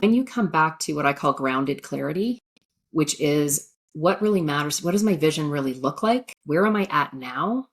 When you come back to what I call grounded clarity, which is what really matters, what does my vision really look like? Where am I at now?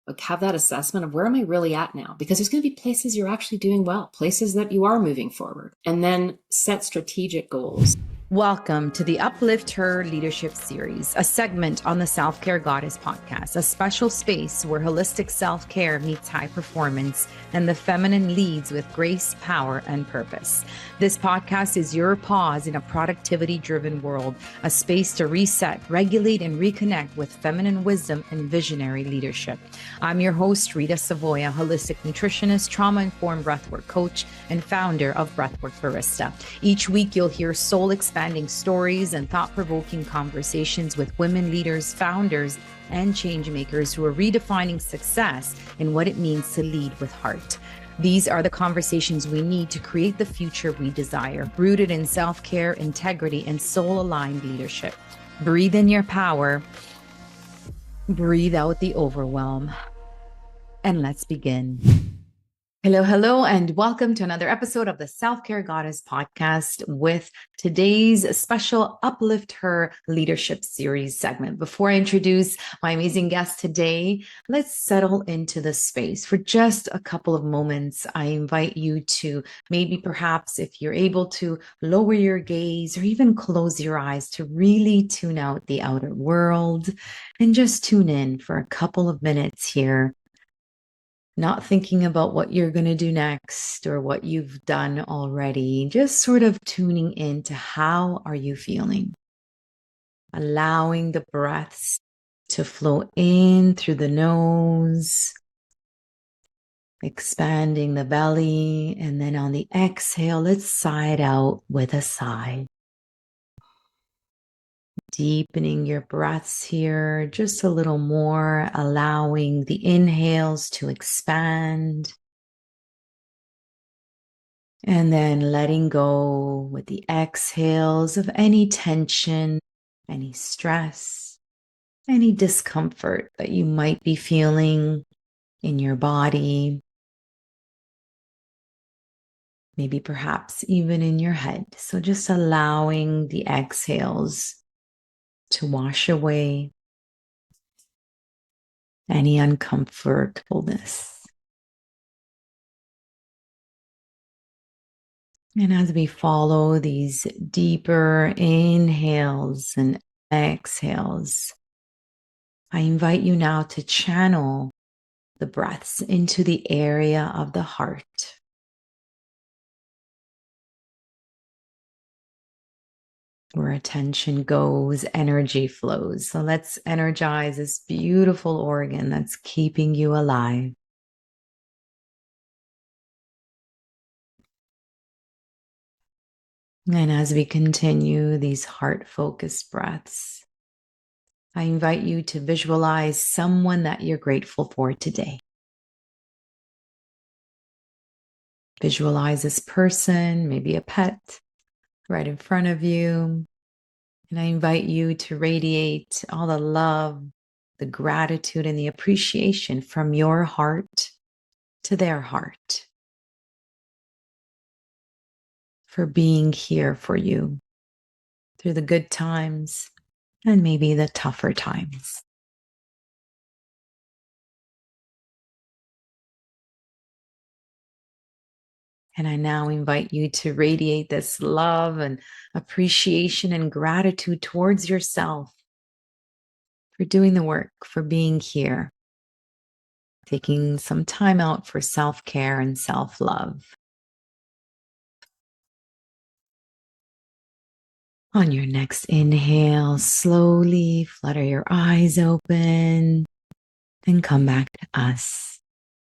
Like, have that assessment of where am I really at now? Because there's going to be places you're actually doing well, places that you are moving forward, and then set strategic goals. Welcome to the UpliftHER Leadership Series, a segment on the Self-Care Goddess podcast, a special space where holistic self-care meets high performance and the feminine leads with grace, power, and purpose. This podcast is your pause in a productivity-driven world, a space to reset, regulate, and reconnect with feminine wisdom and visionary leadership. I'm your host, Rita Savoya, holistic nutritionist, trauma-informed breathwork coach, and founder of Breathwork Barista. Each week, you'll hear soul-expanding stories and thought-provoking conversations with women leaders, founders, and change makers who are redefining success and what it means to lead with heart. These are the conversations we need to create the future we desire, rooted in self-care, integrity, and soul-aligned leadership. Breathe in your power, breathe out the overwhelm, and let's begin. Hello, and welcome to another episode of the Self-Care Goddess podcast with today's special UpliftHER Leadership Series segment. Before I introduce my amazing guest today, let's settle into the space for just a couple of moments. I invite you to maybe perhaps if you're able to lower your gaze or even close your eyes to really tune out the outer world and just tune in for a couple of minutes here. Not thinking about what you're going to do next or what you've done already, just sort of tuning into how are you feeling? Allowing the breaths to flow in through the nose, expanding the belly, and then on the exhale, let's sigh it out with a sigh. Deepening your breaths here just a little more, allowing the inhales to expand. And then letting go with the exhales of any tension, any stress, any discomfort that you might be feeling in your body. Maybe perhaps even in your head. So just allowing the exhales to wash away any uncomfortableness. And as we follow these deeper inhales and exhales, I invite you now to channel the breaths into the area of the heart. Where attention goes, energy flows. So let's energize this beautiful organ that's keeping you alive. And as we continue these heart-focused breaths, I invite you to visualize someone that you're grateful for today. Visualize this person, maybe a pet, right in front of you. And I invite you to radiate all the love, the gratitude, and the appreciation from your heart to their heart for being here for you through the good times and maybe the tougher times. And I now invite you to radiate this love and appreciation and gratitude towards yourself for doing the work, for being here, taking some time out for self-care and self-love. On your next inhale, slowly flutter your eyes open and come back to us.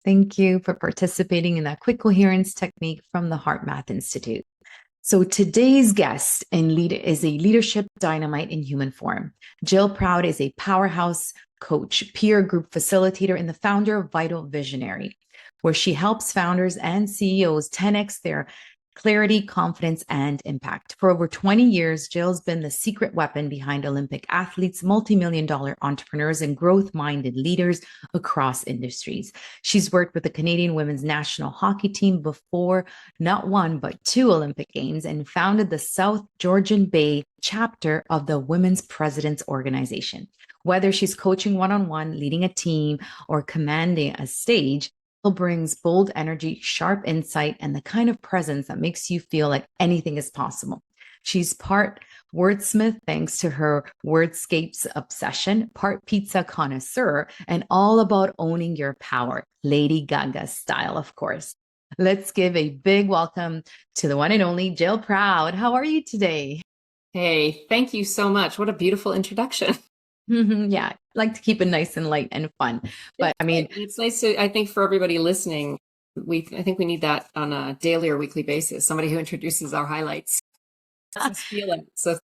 Thank you for participating in that quick coherence technique from the HeartMath Institute. So today's guest is a leadership dynamite in human form. Jill Proud is a powerhouse coach, peer group facilitator, and the founder of Vital Visionary, where she helps founders and CEOs 10x their clarity, confidence, and impact. For over 20 years, Jill's been the secret weapon behind Olympic athletes, multi-million-dollar entrepreneurs, and growth-minded leaders across industries. She's worked with the Canadian women's national hockey team before not one, but two Olympic Games, and founded the South Georgian Bay chapter of the Women's Presidents Organization. Whether she's coaching one-on-one, leading a team, or commanding a stage, brings bold energy, sharp insight, and the kind of presence that makes you feel like anything is possible. She's part wordsmith thanks to her wordscapes obsession, part pizza connoisseur, and all about owning your power, Lady Gaga style, of course. Let's give a big welcome to the one and only Jill Proud. How are you today? Hey, thank you so much. What a beautiful introduction. Yeah, I like to keep it nice and light and fun. But I mean, it's nice to, I think for everybody listening, I think we need that on a daily or weekly basis. Somebody who introduces our highlights. Just feel it. So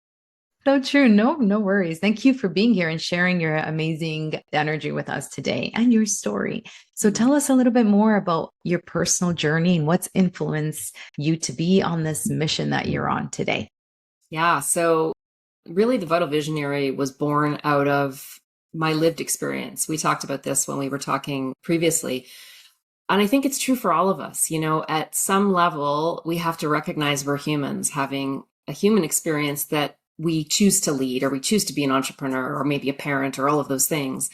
true. No worries. Thank you for being here and sharing your amazing energy with us today and your story. So tell us a little bit more about your personal journey and what's influenced you to be on this mission that you're on today. Yeah. So really, the Vital Visionary was born out of my lived experience. We talked about this when we were talking previously. And I think it's true for all of us. You know, at some level, we have to recognize we're humans having a human experience that we choose to lead, or we choose to be an entrepreneur, or maybe a parent, or all of those things.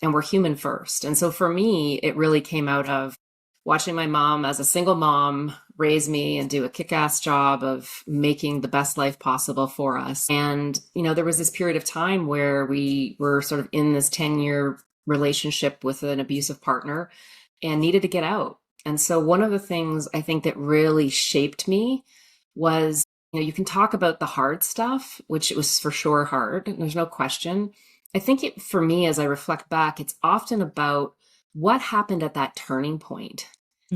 And we're human first. And so for me, it really came out of watching my mom as a single mom raise me and do a kick-ass job of making the best life possible for us. And, you know, there was this period of time where we were sort of in this 10-year relationship with an abusive partner and needed to get out. And so one of the things I think that really shaped me was, you know, you can talk about the hard stuff, which it was for sure hard. There's no question. I think for me, as I reflect back, it's often about what happened at that turning point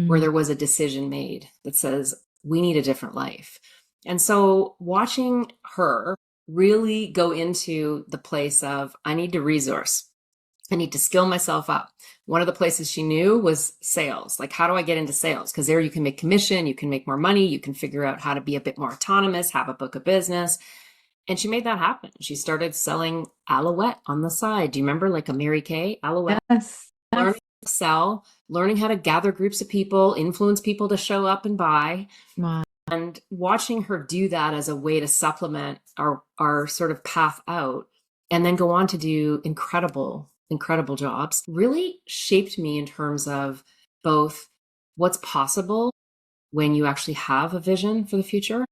where there was a decision made that says, we need a different life. And so watching her really go into the place of, I need to resource. I need to skill myself up. One of the places she knew was sales. Like, how do I get into sales? Because there you can make commission, you can make more money, you can figure out how to be a bit more autonomous, have a book of business. And she made that happen. She started selling Alouette on the side. Do you remember, like a Mary Kay Alouette? Yes. Learning how to sell, learning how to gather groups of people, influence people to show up and buy. Wow. And watching her do that as a way to supplement our sort of path out, and then go on to do incredible jobs, really shaped me in terms of both what's possible when you actually have a vision for the future,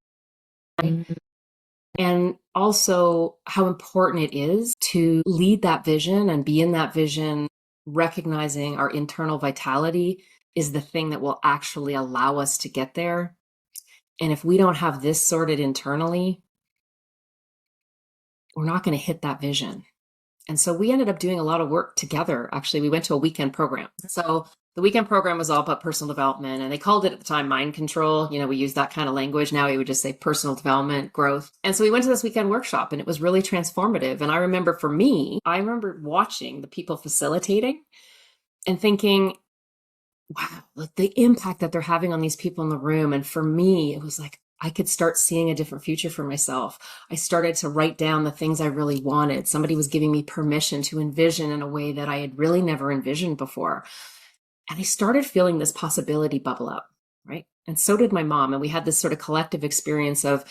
and also how important it is to lead that vision and be in that vision, recognizing our internal vitality is the thing that will actually allow us to get there. And if we don't have this sorted internally, we're not going to hit that vision. And so we ended up doing a lot of work together. Actually, we went to a weekend program. So the weekend program was all about personal development, and they called it at the time mind control. You know, we use that kind of language. Now we would just say personal development, growth. And so we went to this weekend workshop, and it was really transformative. And I remember for me, I remember watching the people facilitating and thinking, wow, like the impact that they're having on these people in the room. And for me, it was like, I could start seeing a different future for myself. I started to write down the things I really wanted. Somebody was giving me permission to envision in a way that I had really never envisioned before. And I started feeling this possibility bubble up, right? And so did my mom. And we had this sort of collective experience of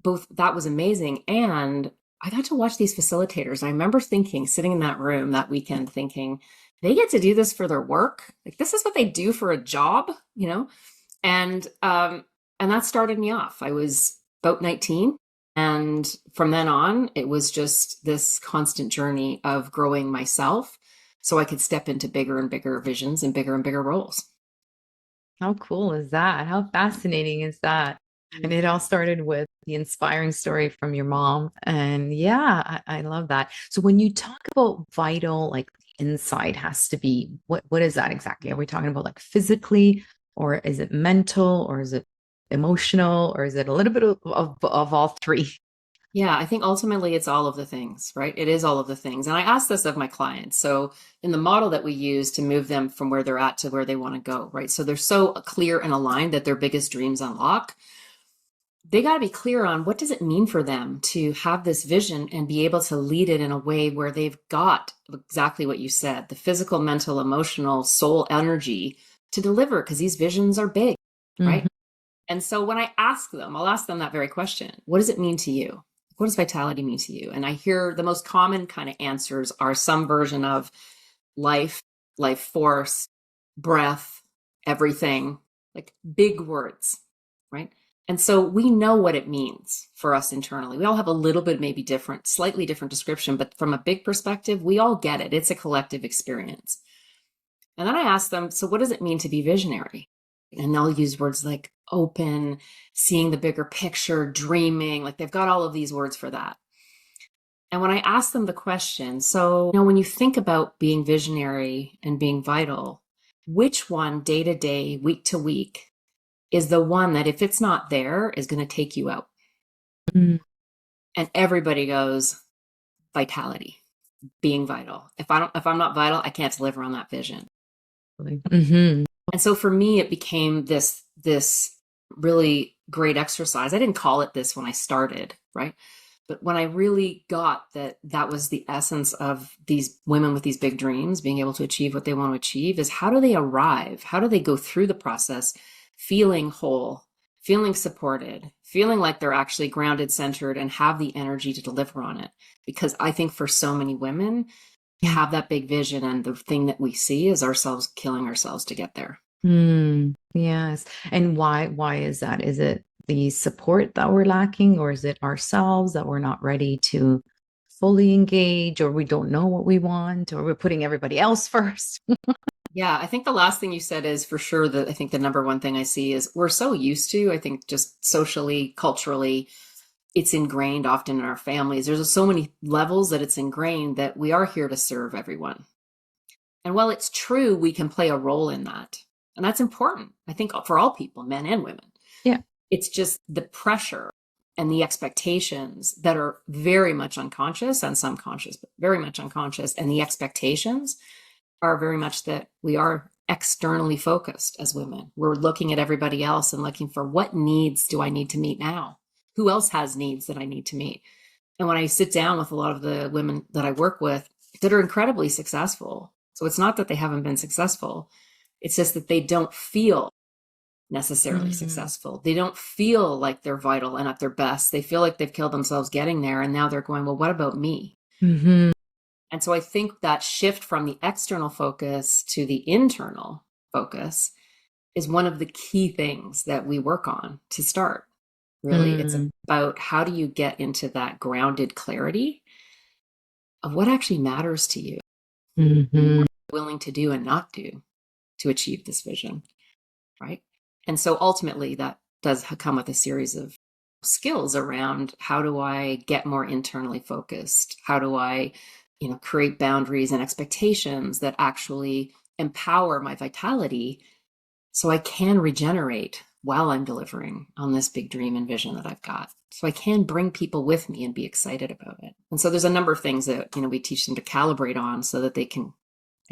both. That was amazing. And I got to watch these facilitators. I remember thinking, sitting in that room that weekend, thinking, they get to do this for their work. Like, this is what they do for a job, you know? And that started me off. I was about 19. And from then on, it was just this constant journey of growing myself so I could step into bigger and bigger visions and bigger roles. How cool is that? How fascinating is that? And it all started with the inspiring story from your mom. And yeah, I love that. So when you talk about vital, like inside has to be, what is that exactly? Are we talking about like physically, or is it mental, or is it emotional, or is it a little bit of all three? Yeah, I think ultimately it's all of the things, right? It is all of the things. And I ask this of my clients. So in the model that we use to move them from where they're at to where they want to go, right? So they're so clear and aligned that their biggest dreams unlock. They got to be clear on what does it mean for them to have this vision and be able to lead it in a way where they've got exactly what you said, the physical, mental, emotional, soul energy to deliver, because these visions are big, Mhm. right? And so when I ask them, I'll ask them that very question. What does it mean to you? What does vitality mean to you? And I hear the most common kind of answers are some version of life, life force, breath, everything, like big words, right? And so we know what it means for us internally. We all have a little bit, maybe different, slightly different description, but from a big perspective, we all get it. It's a collective experience. And then I ask them, so what does it mean to be visionary? And they'll use words like open, seeing the bigger picture, dreaming, like they've got all of these words for that. And when I ask them the question, so, when you think about being visionary and being vital, which one day to day, week to week is the one that if it's not there is going to take you out? Mm. And everybody goes vitality, being vital. If I'm not vital, I can't deliver on that vision. Mhm. And so for me, it became this really great exercise. I didn't call it this when I started, right? But when I really got that that was the essence of these women with these big dreams being able to achieve what they want to achieve, is how do they arrive? How do they go through the process feeling whole, feeling supported, feeling like they're actually grounded, centered, and have the energy to deliver on it? Because I think for so many women, have that big vision, and the thing that we see is ourselves killing ourselves to get there. Yes. And why is that? Is it the support that we're lacking, or is it ourselves that we're not ready to fully engage, or we don't know what we want, or we're putting everybody else first? Yeah, I think the last thing you said is for sure that I think the number one thing I see is we're so used to, I think just socially, culturally, it's ingrained often in our families. There's so many levels that it's ingrained that we are here to serve everyone. And while it's true, we can play a role in that. And that's important, I think, for all people, men and women. Yeah. It's just the pressure and the expectations that are very much unconscious and some conscious, but very much unconscious. And the expectations are very much that we are externally focused as women. We're looking at everybody else and looking for what needs do I need to meet now? Who else has needs that I need to meet? And when I sit down with a lot of the women that I work with that are incredibly successful, so it's not that they haven't been successful, it's just that they don't feel necessarily successful. They don't feel like they're vital and at their best. They feel like they've killed themselves getting there. And now they're going, well, what about me? Mm-hmm. And so I think that shift from the external focus to the internal focus is one of the key things that we work on to start. Really, it's about how do you get into that grounded clarity of what actually matters to you, Mm-hmm. willing to do and not do to achieve this vision, right? And so ultimately, that does come with a series of skills around how do I get more internally focused? How do I, create boundaries and expectations that actually empower my vitality so I can regenerate while I'm delivering on this big dream and vision that I've got. So I can bring people with me and be excited about it. And so there's a number of things that, we teach them to calibrate on so that they can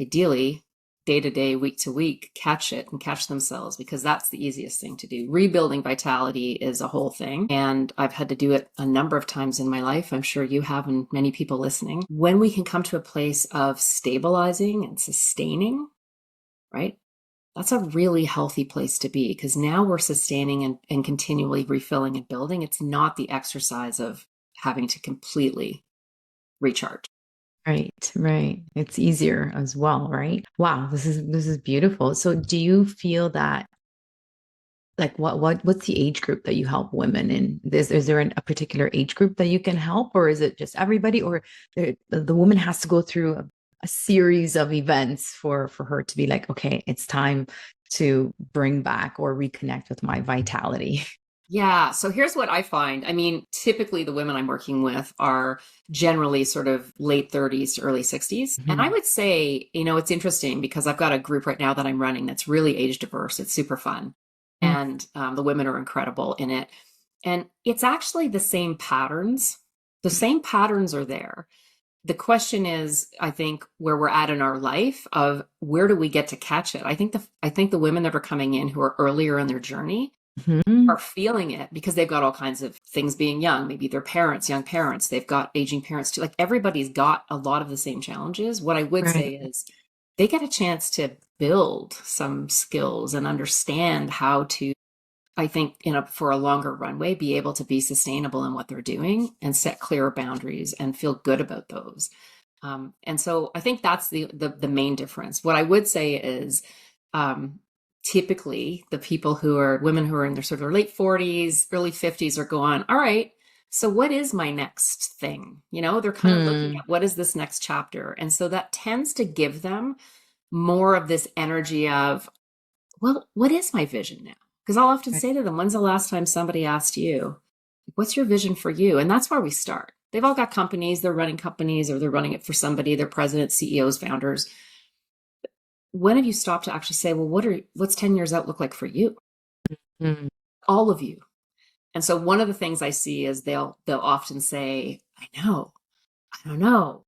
ideally day to day, week to week, catch it and catch themselves, because that's the easiest thing to do. Rebuilding vitality is a whole thing. And I've had to do it a number of times in my life. I'm sure you have, and many people listening. When we can come to a place of stabilizing and sustaining, right? That's a really healthy place to be, because now we're sustaining and continually refilling and building. It's not the exercise of having to completely recharge. Right, right. It's easier as well, right? Wow, this is beautiful. So do you feel that, like, what's the age group that you help women in? Is there a particular age group that you can help, or is it just everybody, or the woman has to go through a series of events for her to be like, okay, it's time to bring back or reconnect with my vitality? Yeah. So here's what I find. I mean, typically the women I'm working with are generally sort of late 30s to early 60s. And I Mhm. would say, it's interesting because I've got a group right now that I'm running that's really age diverse. It's super fun. And the women are incredible in it. And it's actually the same patterns The same patterns are there. The question is, I think, where we're at in our life of where do we get to catch it? I think the women that are coming in who are earlier in their journey Mm-hmm. are feeling it because they've got all kinds of things being young. Maybe their parents, young parents, they've got aging parents too. Like everybody's got a lot of the same challenges. What I would say Right. is they get a chance to build some skills and understand how to, I think, for a longer runway, be able to be sustainable in what they're doing and set clearer boundaries and feel good about those. And so I think that's the main difference. What I would say is, typically the people who are women who are in their sort of their late 40s, early 50s are going, all right, so what is my next thing? They're kind of looking Hmm. at what is this next chapter. And so that tends to give them more of this energy of, well, what is my vision now? Because I'll often Right. say to them, when's the last time somebody asked you, what's your vision for you? And that's where we start. They've all got companies, they're running companies or they're running it for somebody, they're presidents, CEOs, founders. When have you stopped to actually say, well, what's 10 years out look like for you? Mm. All of you. And so one of the things I see is they'll often say, I know, I don't know.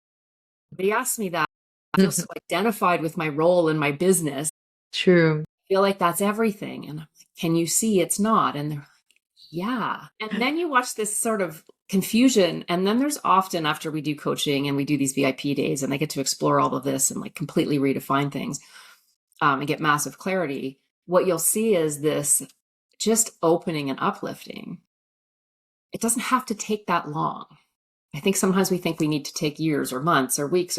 They ask me that. I feel so identified with my role in my business. True. I feel like that's everything. And I'm like, can you see it's not? And they're like, yeah. And then you watch this sort of confusion. And then there's often, after we do coaching and we do these VIP days and they get to explore all of this and like completely redefine things, and get massive clarity, what you'll see is this just opening and uplifting. It doesn't have to take that long. I think sometimes we think we need to take years or months or weeks.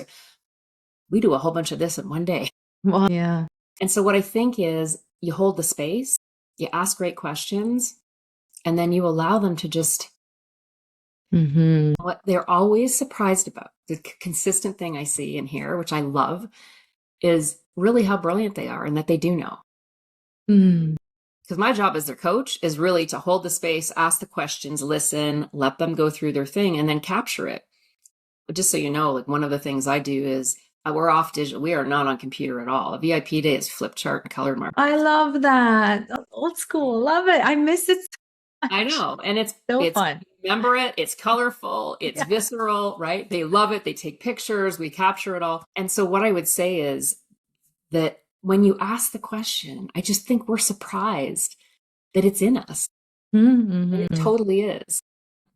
We do a whole bunch of this in one day. Well, yeah. And so what I think is you hold the space, you ask great questions, and then you allow them to just, Mm-hmm. what they're always surprised about. The consistent thing I see in here, which I love, is really how brilliant they are and that they do know. Mm. Because my job as their coach is really to hold the space, ask the questions, listen, let them go through their thing, and then capture it. But just so you know, like one of the things I do is we're off digital. We are not on computer at all. A VIP day is flip chart and colored mark. I love that. Old school. Love it. I miss it so I much. know. And So it's fun. remember it, it's colorful, it's Yeah. visceral, right? They love it. They take pictures, we capture it all. And so what I would say is that when you ask the question, I just think we're surprised that it's in us. And it Mm-hmm. totally is.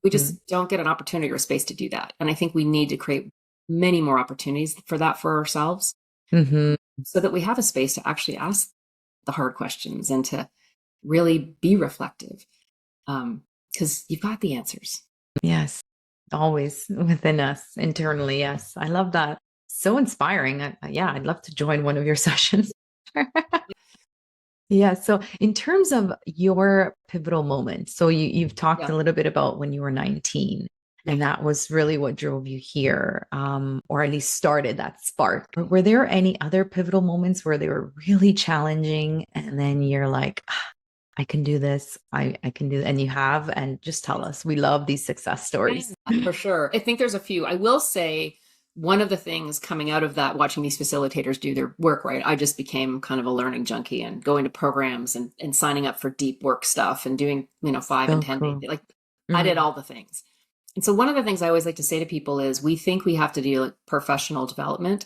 We just don't get an opportunity or space to do that. And I think we need to create many more opportunities for that for ourselves Mm-hmm. so that we have a space to actually ask the hard questions and to really be reflective. Because you've got the answers. Yes. Always within us internally. Yes. I love that. So inspiring. Yeah, I'd love to join one of your sessions. Yeah. So, in terms of your pivotal moment, so you've talked Yeah. a little bit about when you were 19, Yeah. and that was really what drove you here, or at least started that spark. Were there any other pivotal moments where they were really challenging, and then you're like, "Ah, I can do this. I can do," and you have, and just tell us. We love these success stories. Yeah, for sure. I think there's a few. I will say one of the things coming out of that, watching these facilitators do their work, right? I just became kind of a learning junkie and going to programs and signing up for deep work stuff and doing, 5 and So 10 days. cool. Like I did all the things. And so one of the things I always like to say to people is we think we have to do like professional development.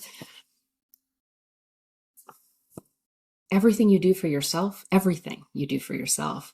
Everything you do for yourself, everything you do for yourself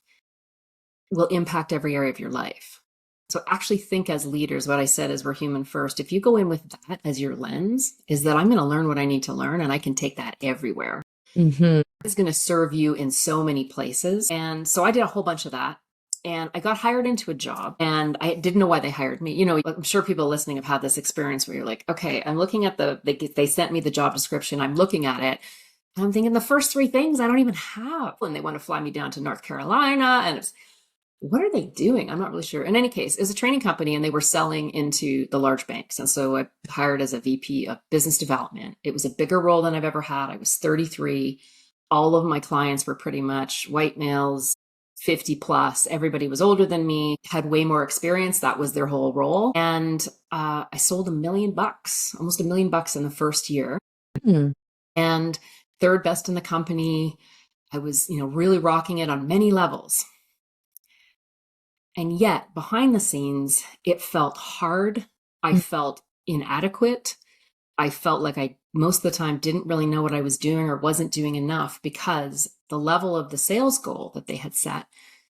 will impact every area of your life. So actually think as leaders, what I said is we're human first. If you go in with that as your lens, is that I'm going to learn what I need to learn and I can take that everywhere. Mm-hmm. It's going to serve you in so many places. And so I did a whole bunch of that. And I got hired into a job and I didn't know why they hired me. I'm sure people listening have had this experience where you're like, okay, I'm looking at they sent me the job description. I'm looking at it. And I'm thinking the first three things I don't even have. And they want to fly me down to North Carolina. And it's, what are they doing? I'm not really sure. In any case, it was a training company and they were selling into the large banks. And so I hired as a VP of business development. It was a bigger role than I've ever had. I was 33. All of my clients were pretty much white males, 50 plus. Everybody was older than me, had way more experience. That was their whole role. And I sold $1 million, almost $1 million in the first year. Mm-hmm. And third best in the company. I was, really rocking it on many levels. And yet behind the scenes, it felt hard. I felt inadequate. I felt like I most of the time didn't really know what I was doing or wasn't doing enough, because the level of the sales goal that they had set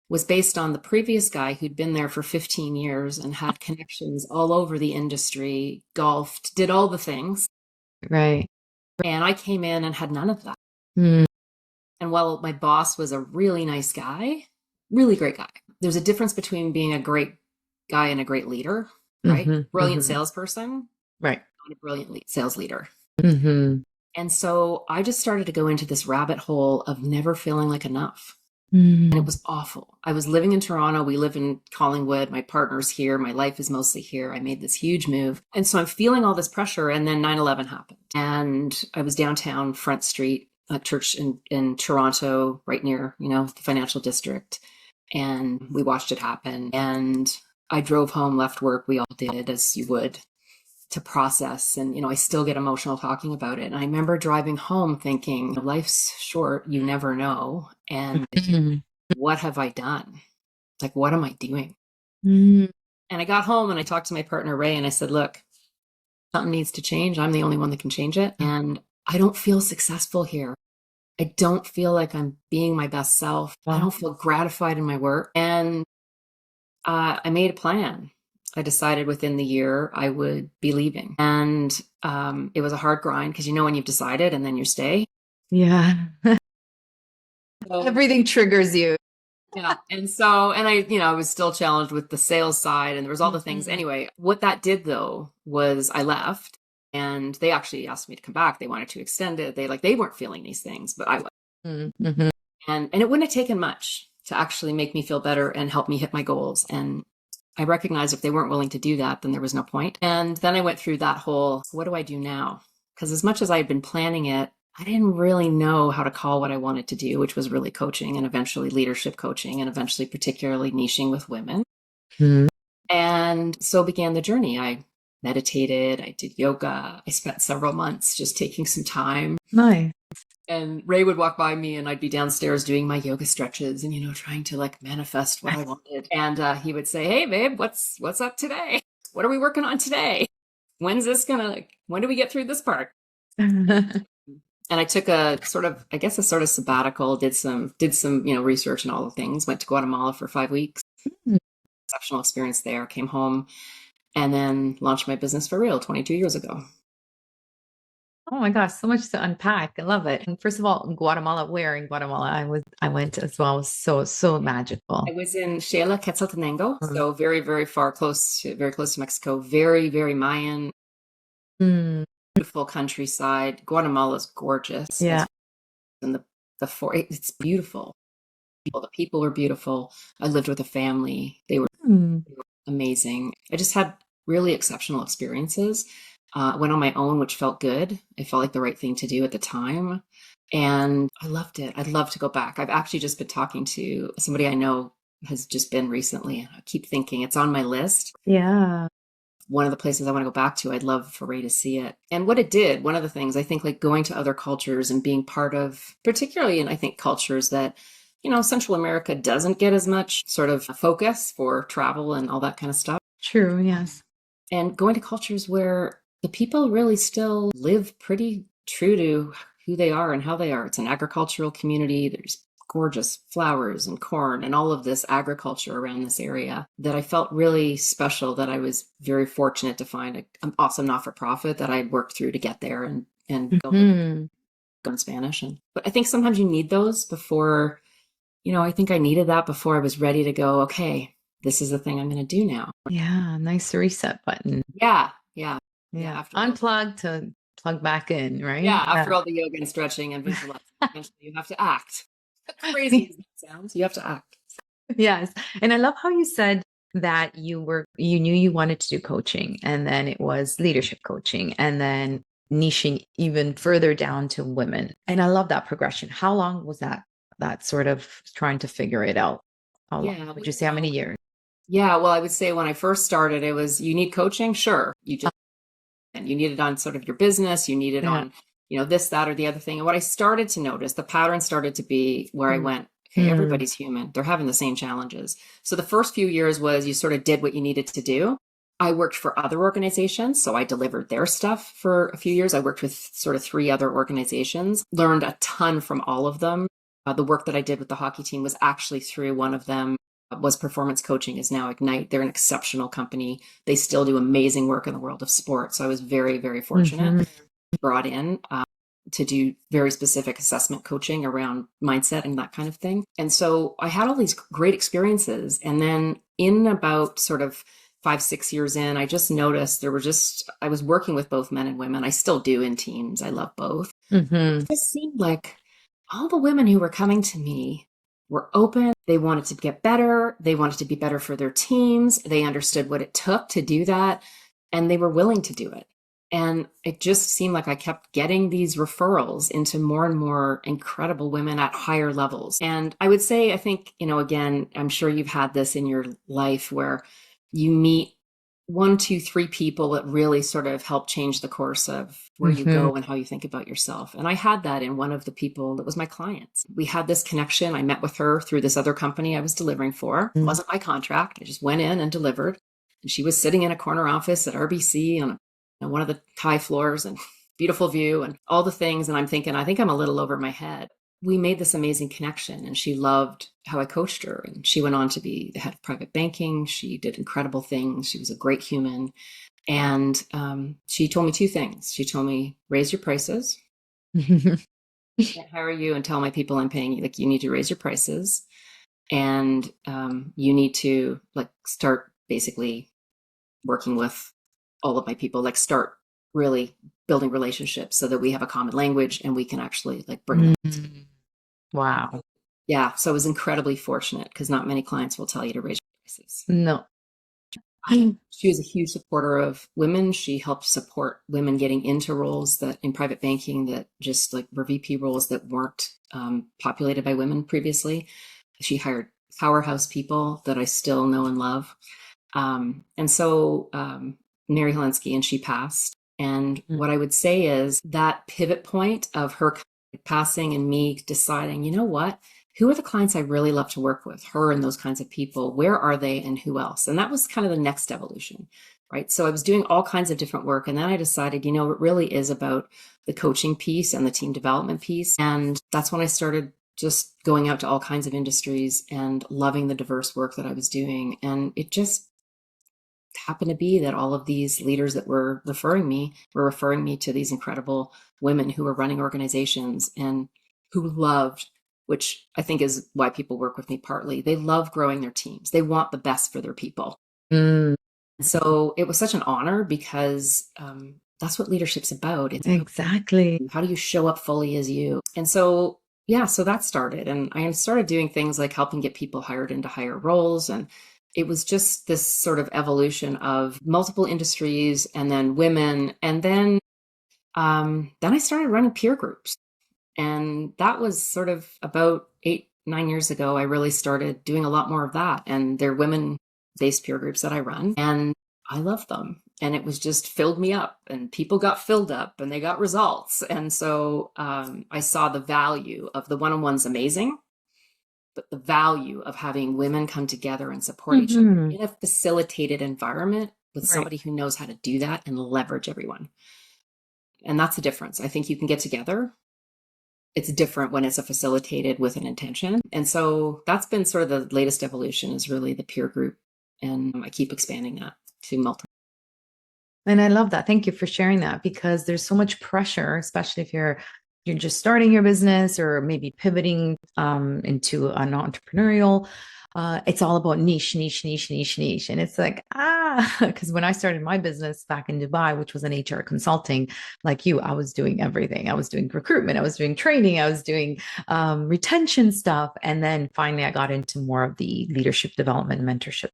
was based on the previous guy who'd been there for 15 years and had connections all over the industry, golfed, did all the things. Right. And I came in and had none of that. Mm. And while my boss was a really nice guy, really great guy, there's a difference between being a great guy and a great leader, right? Brilliant salesperson, Right. not a brilliant sales leader. Mm-hmm. And so I just started to go into this rabbit hole of never feeling like enough. Mm. And it was awful. I was living in Toronto. We live in Collingwood. My partner's here. My life is mostly here. I made this huge move. And so I'm feeling all this pressure. And then 9/11 happened. And I was downtown Front Street, a church in Toronto, right near, the financial district. And we watched it happen. And I drove home, left work. We all did, as you would, to process. And, I still get emotional talking about it. And I remember driving home thinking, life's short. You never know. And what have I done? Like, what am I doing? And I got home and I talked to my partner, Ray, and I said, look, something needs to change. I'm the only one that can change it. And I don't feel successful here. I don't feel like I'm being my best self. I don't feel gratified in my work. And I made a plan. I decided within the year I would be leaving. And it was a hard grind, because when you've decided and then you stay. Yeah. So, everything triggers you. Yeah. And I was still challenged with the sales side, and there was all the things. Anyway, what that did though was I left, and they actually asked me to come back. They wanted to extend it. They weren't feeling these things, but I was. Mm-hmm. And it wouldn't have taken much to actually make me feel better and help me hit my goals. And I recognized if they weren't willing to do that, then there was no point. And then I went through that whole, what do I do now? Because as much as I had been planning it, I didn't really know how to call what I wanted to do, which was really coaching and eventually leadership coaching and eventually particularly niching with women. Mm-hmm. And so began the journey. I meditated, I did yoga. I spent several months just taking some time. Nice. And Ray would walk by me and I'd be downstairs doing my yoga stretches and, trying to manifest what I wanted. And he would say, hey, babe, what's up today? What are we working on today? When do we get through this part? And I took a sort of sabbatical, did some, research and all the things, went to Guatemala for 5 weeks, exceptional experience there, came home, and then launched my business for real 22 years ago. Oh my gosh, so much to unpack. I love it. And first of all, Guatemala, where in Guatemala I went as well. It was so magical. I was in Xela, Quetzaltenango, so very, very close to Mexico, very, very Mayan. Beautiful countryside. Guatemala is gorgeous. Yeah. And it's beautiful. The people were beautiful. I lived with a family. They were amazing. I just had really exceptional experiences. Went on my own, which felt good. It felt like the right thing to do at the time. And I loved it. I'd love to go back. I've actually just been talking to somebody I know has just been recently. I keep thinking it's on my list. Yeah. One of the places I want to go back to, I'd love for Ray to see it. And what it did, one of the things, I think going to other cultures and being part of, particularly in, I think, cultures that, Central America doesn't get as much sort of focus for travel and all that kind of stuff. True, yes. And going to cultures where the people really still live pretty true to who they are and how they are. It's an agricultural community. There's gorgeous flowers and corn and all of this agriculture around this area that I felt really special, that I was very fortunate to find an awesome not-for-profit that I had worked through to get there and go in Spanish. But I think sometimes you need those before, I think I needed that before I was ready to go, okay, this is the thing I'm going to do now. Yeah, nice reset button. Yeah. Unplug to plug back in, right? Yeah, after all the yoga and stretching and visualizing, eventually you have to act. Crazy as that sounds, you have to act. Yes. And I love how you said that you knew you wanted to do coaching, and then it was leadership coaching, and then niching even further down to women. And I love that progression. How long was that sort of trying to figure it out? How long would you say? How many years? Yeah, well, I would say when I first started, it was, you need coaching? Sure. And you need it on sort of your business. You need it on, this, that, or the other thing. And what I started to notice, the pattern started to be where I went, Okay, everybody's human. They're having the same challenges. So the first few years was you sort of did what you needed to do. I worked for other organizations, so I delivered their stuff for a few years. I worked with sort of 3 other organizations, learned a ton from all of them. The work that I did with the hockey team was actually through one of them was Performance Coaching, is now Ignite. They're an exceptional company. They still do amazing work in the world of sport. So I was very, very fortunate, brought in to do very specific assessment coaching around mindset and that kind of thing. And so I had all these great experiences. And then in about sort of 5, 6 years in, I just noticed I was working with both men and women. I still do in teams. I love both. It just seemed like all the women who were coming to me were open. They wanted to get better. They wanted to be better for their teams. They understood what it took to do that. And they were willing to do it. And it just seemed like I kept getting these referrals into more and more incredible women at higher levels. And I would say, I think, again, I'm sure you've had this in your life where you meet 1, 2, 3 people that really sort of help change the course of where you go and how you think about yourself. And I had that in one of the people that was my clients. We had this connection. I met with her through this other company I was delivering for. It wasn't my contract. I just went in and delivered. And she was sitting in a corner office at RBC on one of the high floors and beautiful view and all the things. And I'm thinking, I think I'm a little over my head. We made this amazing connection and she loved how I coached her. And she went on to be the head of private banking. She did incredible things. She was a great human. And she told me 2 things. She told me, raise your prices. I can't hire you and tell my people I'm paying you. Like, you need to raise your prices. And you need to start basically working with all of my people, start really building relationships so that we have a common language and we can actually bring them. Wow. Yeah. So I was incredibly fortunate because not many clients will tell you to raise your prices. No. She was a huge supporter of women. She helped support women getting into roles that in private banking that just were VP roles that weren't populated by women previously. She hired powerhouse people that I still know and love. And so Mary Helensky, and she passed. And what I would say is that pivot point of her passing and me deciding, you know what, who are the clients I really love to work with? Her and those kinds of people. Where are they and who else? And that was kind of the next evolution, right? So I was doing all kinds of different work. And then I decided, it really is about the coaching piece and the team development piece. And that's when I started just going out to all kinds of industries and loving the diverse work that I was doing. And it just happened to be that all of these leaders that were referring me to these incredible women who were running organizations and who loved, which I think is why people work with me partly, they love growing their teams. They want the best for their people. So it was such an honor because that's what leadership's about. It's exactly. How do you show up fully as you? And so, yeah, so that started. And I started doing things like helping get people hired into higher roles. And it was just this sort of evolution of multiple industries and then women. And then I started running peer groups. And that was sort of about 8, 9 years ago. I really started doing a lot more of that. And they're women-based peer groups that I run. And I love them. And it was just filled me up. And people got filled up and they got results. And so I saw the value of the one-on-one's amazing. But the value of having women come together and support each other in a facilitated environment with somebody who knows how to do that and leverage everyone. And that's the difference. I think you can get together. It's different when it's a facilitated with an intention. And so that's been sort of the latest evolution, is really the peer group. And I keep expanding that to multiple. And I love that. Thank you for sharing that, because there's so much pressure, especially if you're just starting your business or maybe pivoting into an entrepreneurial. It's all about niche. And it's like, because when I started my business back in Dubai, which was an HR consulting, like you, I was doing everything. I was doing recruitment, I was doing training, I was doing retention stuff. And then finally I got into more of the leadership development, mentorship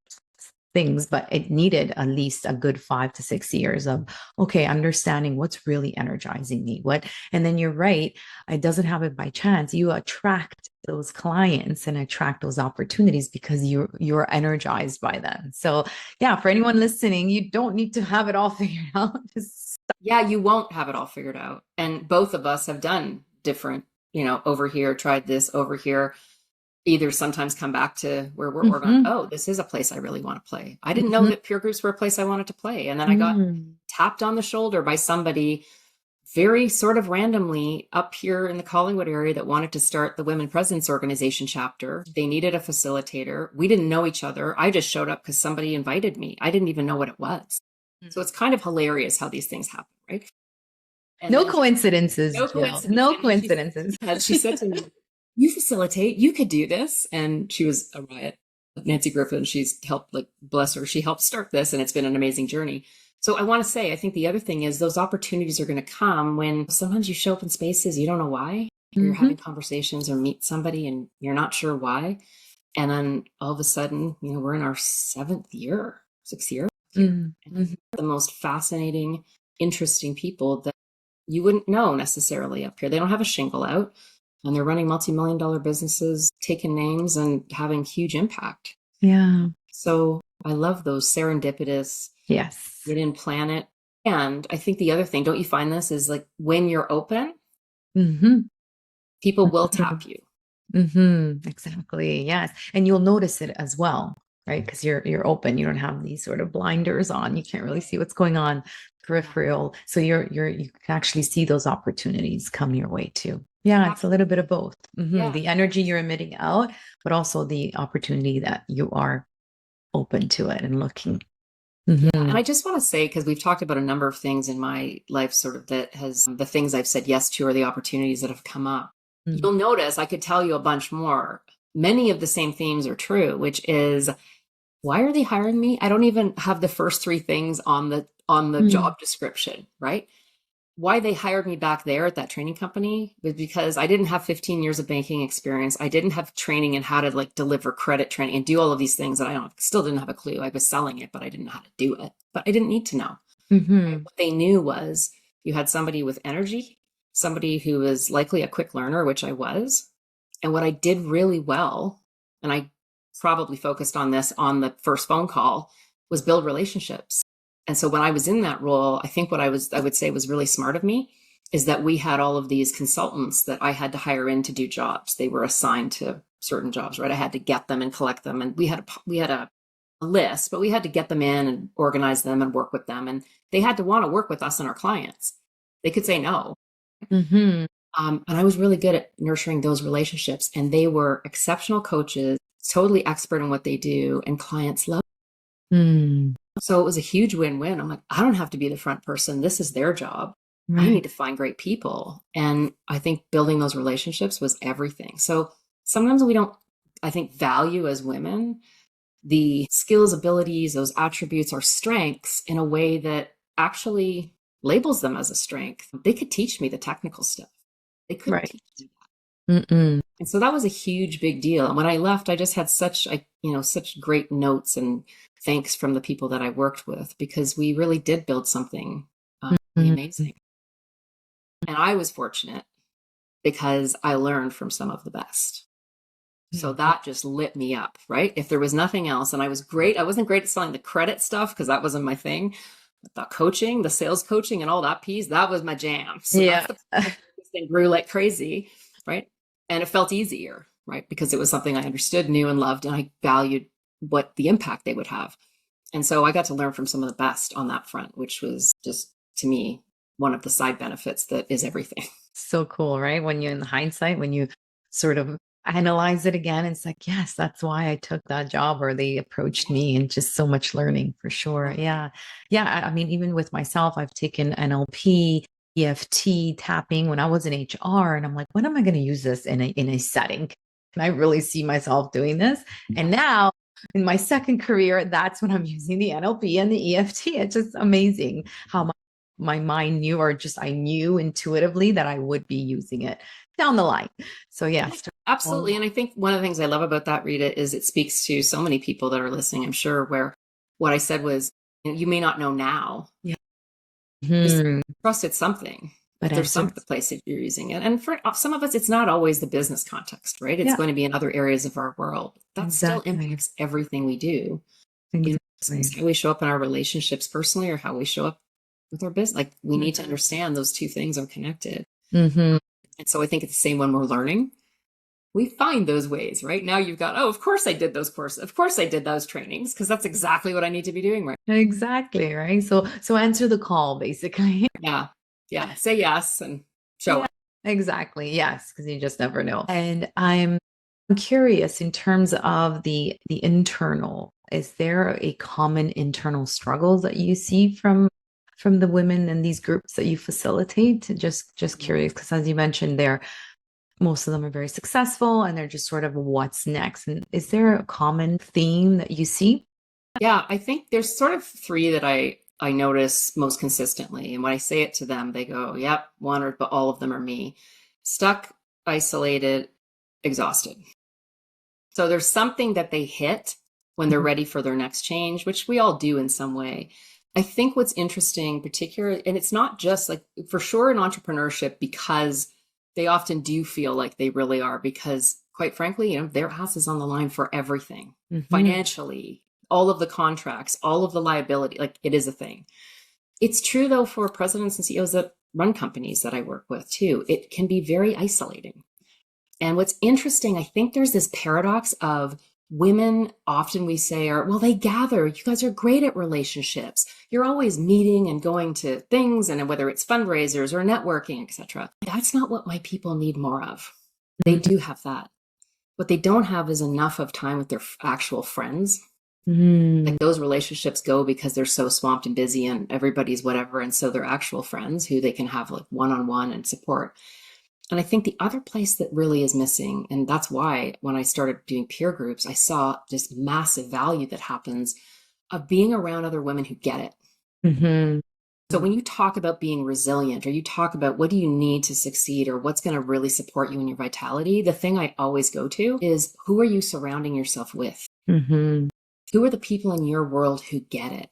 things, but it needed at least a good 5 to 6 years of, okay, understanding what's really energizing me. And then you're right, it doesn't happen by chance. You attract those clients and attract those opportunities because you're energized by them. So yeah, for anyone listening, you don't need to have it all figured out. Yeah, you won't have it all figured out. And both of us have done different, over here, tried this over here. either sometimes come back to where we're organized. Oh, this is a place I really want to play. I didn't know that peer groups were a place I wanted to play. And then I got tapped on the shoulder by somebody very sort of randomly up here in the Collingwood area that wanted to start the Women Presidents Organization chapter. They needed a facilitator. We didn't know each other. I just showed up because somebody invited me. I didn't even know what it was. So it's kind of hilarious how these things happen, right? And no coincidences. No coincidences. No coincidences. She said to me, you facilitate, you could do this. And she was a riot. Nancy Griffin, she's helped, like, bless her, she helped start this, and it's been an amazing journey. So I want to say, I think the other thing is those opportunities are going to come when sometimes you show up in spaces, you don't know why, or you're having conversations or meet somebody and you're not sure why. And then all of a sudden, we're in our 6th year. And the most fascinating, interesting people that you wouldn't know necessarily up here. They don't have a shingle out, and they're running multi-million-dollar businesses, taking names and having huge impact. Yeah. So I love those serendipitous. Yes. You didn't plan it. And I think the other thing, don't you find this, is like when you're open, people will tap you. Exactly. Yes. And you'll notice it as well, right? Because you're open. You don't have these sort of blinders on. You can't really see what's going on peripheral. So you can actually see those opportunities come your way too. Yeah. It's a little bit of both. The energy you're emitting out, but also the opportunity that you are open to it and looking. And I just want to say, because we've talked about a number of things in my life, sort of that has the things I've said yes to, or the opportunities that have come up. You'll notice I could tell you a bunch more. Many of the same themes are true, which is, why are they hiring me? I don't even have the first 3 things on the job description, right? Why they hired me back there at that training company was because I didn't have 15 years of banking experience. I didn't have training in how to, like, deliver credit training and do all of these things that I still didn't have a clue. I was selling it, but I didn't know how to do it. But I didn't need to know. What they knew was you had somebody with energy, somebody who was likely a quick learner, which I was. And what I did really well, and I probably focused on this on the first phone call, was build relationships. And so when I was in that role, I think what I would say was really smart of me is that we had all of these consultants that I had to hire in to do jobs. They were assigned to certain jobs, right? I had to get them and collect them. And we had a list, but we had to get them in and organize them and work with them. And they had to want to work with us and our clients. They could say no. And I was really good at nurturing those relationships. And they were exceptional coaches, totally expert in what they do, and clients love them. So it was a huge win-win. I'm like, I don't have to be the front person. This is their job. I need to find great people. And I think building those relationships was everything. So sometimes we don't, I think, value as women the skills, abilities, those attributes, or strengths in a way that actually labels them as a strength. They could teach me the technical stuff. They couldn't teach me that. And so that was a huge, big deal. And when I left, I just had such great notes and thanks from the people that I worked with, because we really did build something really amazing. And I was fortunate because I learned from some of the best. So that just lit me up, right? If there was nothing else, and I wasn't great at selling the credit stuff because that wasn't my thing. But the coaching, the sales coaching and all that piece, that was my jam. So this thing grew like crazy, right? And it felt easier, right? Because it was something I understood, knew, and loved, and I valued what the impact they would have. And so I got to learn from some of the best on that front, which was just, to me, one of the side benefits that is everything. So cool, right? When you're in hindsight, when you sort of analyze it again, it's like, yes, that's why I took that job, or they approached me, and just so much learning for sure. Yeah. I mean, even with myself, I've taken NLP, EFT, tapping when I was in HR, and I'm like, when am I going to use this in a setting? Can I really see myself doing this? And now in my second career, that's when I'm using the NLP and the EFT. It's just amazing how my mind knew, or just I knew intuitively that I would be using it down the line. So yes. Absolutely. And I think one of the things I love about that, Rita, is it speaks to so many people that are listening, I'm sure, where what I said was, you may not know now. Yeah. Trust it's something. But there's some place that you're using it. And for some of us, it's not always the business context, right? It's going to be in other areas of our world. That still impacts everything we do. How we show up in our relationships personally, or how we show up with our business. Like, we need to understand those two things are connected. And so I think it's the same when we're learning. we find those ways, right? Now you've got, oh, of course I did those courses. Of course I did those trainings because that's exactly what I need to be doing right now. Exactly, right? So answer the call, basically. Yeah. Yeah. Say yes and show Yeah, it. exactly. Yes, because you just never know. And I'm curious in terms of the internal, is there a common internal struggle that you see from the women in these groups that you facilitate? Just curious, because as you mentioned there, most of them are very successful and they're just sort of what's next. And is there a common theme that you see? Yeah, I think there's sort of three that I notice most consistently. And when I say it to them, they go, yep, one or but all of them are me. Stuck, isolated, exhausted. So there's something that they hit when they're ready for their next change, which we all do in some way. I think what's interesting, particularly, and it's not just like for sure in entrepreneurship, because they often do feel like they really are, because quite frankly, their house is on the line for everything financially, all of the contracts, all of the liability, like it is a thing. It's true though for presidents and CEOs that run companies that I work with too. It can be very isolating. And what's interesting, I think there's this paradox of women often we say are, well, they gather, you guys are great at relationships. You're always meeting and going to things, and whether it's fundraisers or networking, etc. That's not what my people need more of. They do have that. What they don't have is enough of time with their actual friends. Like those relationships go because they're so swamped and busy and everybody's whatever. And so they're actual friends who they can have like one-on-one and support. And I think the other place that really is missing, and that's why when I started doing peer groups, I saw this massive value that happens of being around other women who get it. So when you talk about being resilient, or you talk about what do you need to succeed, or what's going to really support you in your vitality, the thing I always go to is, who are you surrounding yourself with? Who are the people in your world who get it?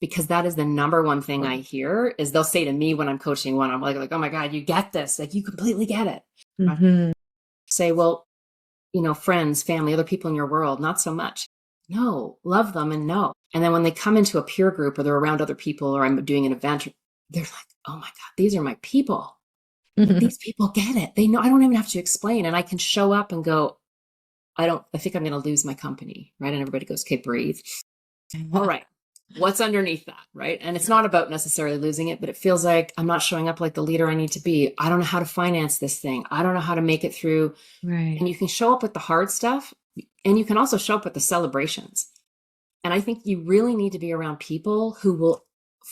Because that is the number one thing I hear is they'll say to me when I'm coaching one, I'm like, oh my God, you get this. Like you completely get it. Say, well, friends, family, other people in your world, not so much. No, love them and no. And then when they come into a peer group or they're around other people or I'm doing an event, they're like, oh my God, these are my people. Like, these people get it. They know I don't even have to explain. And I can show up and go, I think I'm going to lose my company. Right. And everybody goes, okay, breathe. All right. What's underneath that, right? And it's not about necessarily losing it, but it feels like I'm not showing up like the leader I need to be. I don't know how to finance this thing. I don't know how to make it through. Right. And you can show up with the hard stuff, and you can also show up with the celebrations. And I think you really need to be around people who will,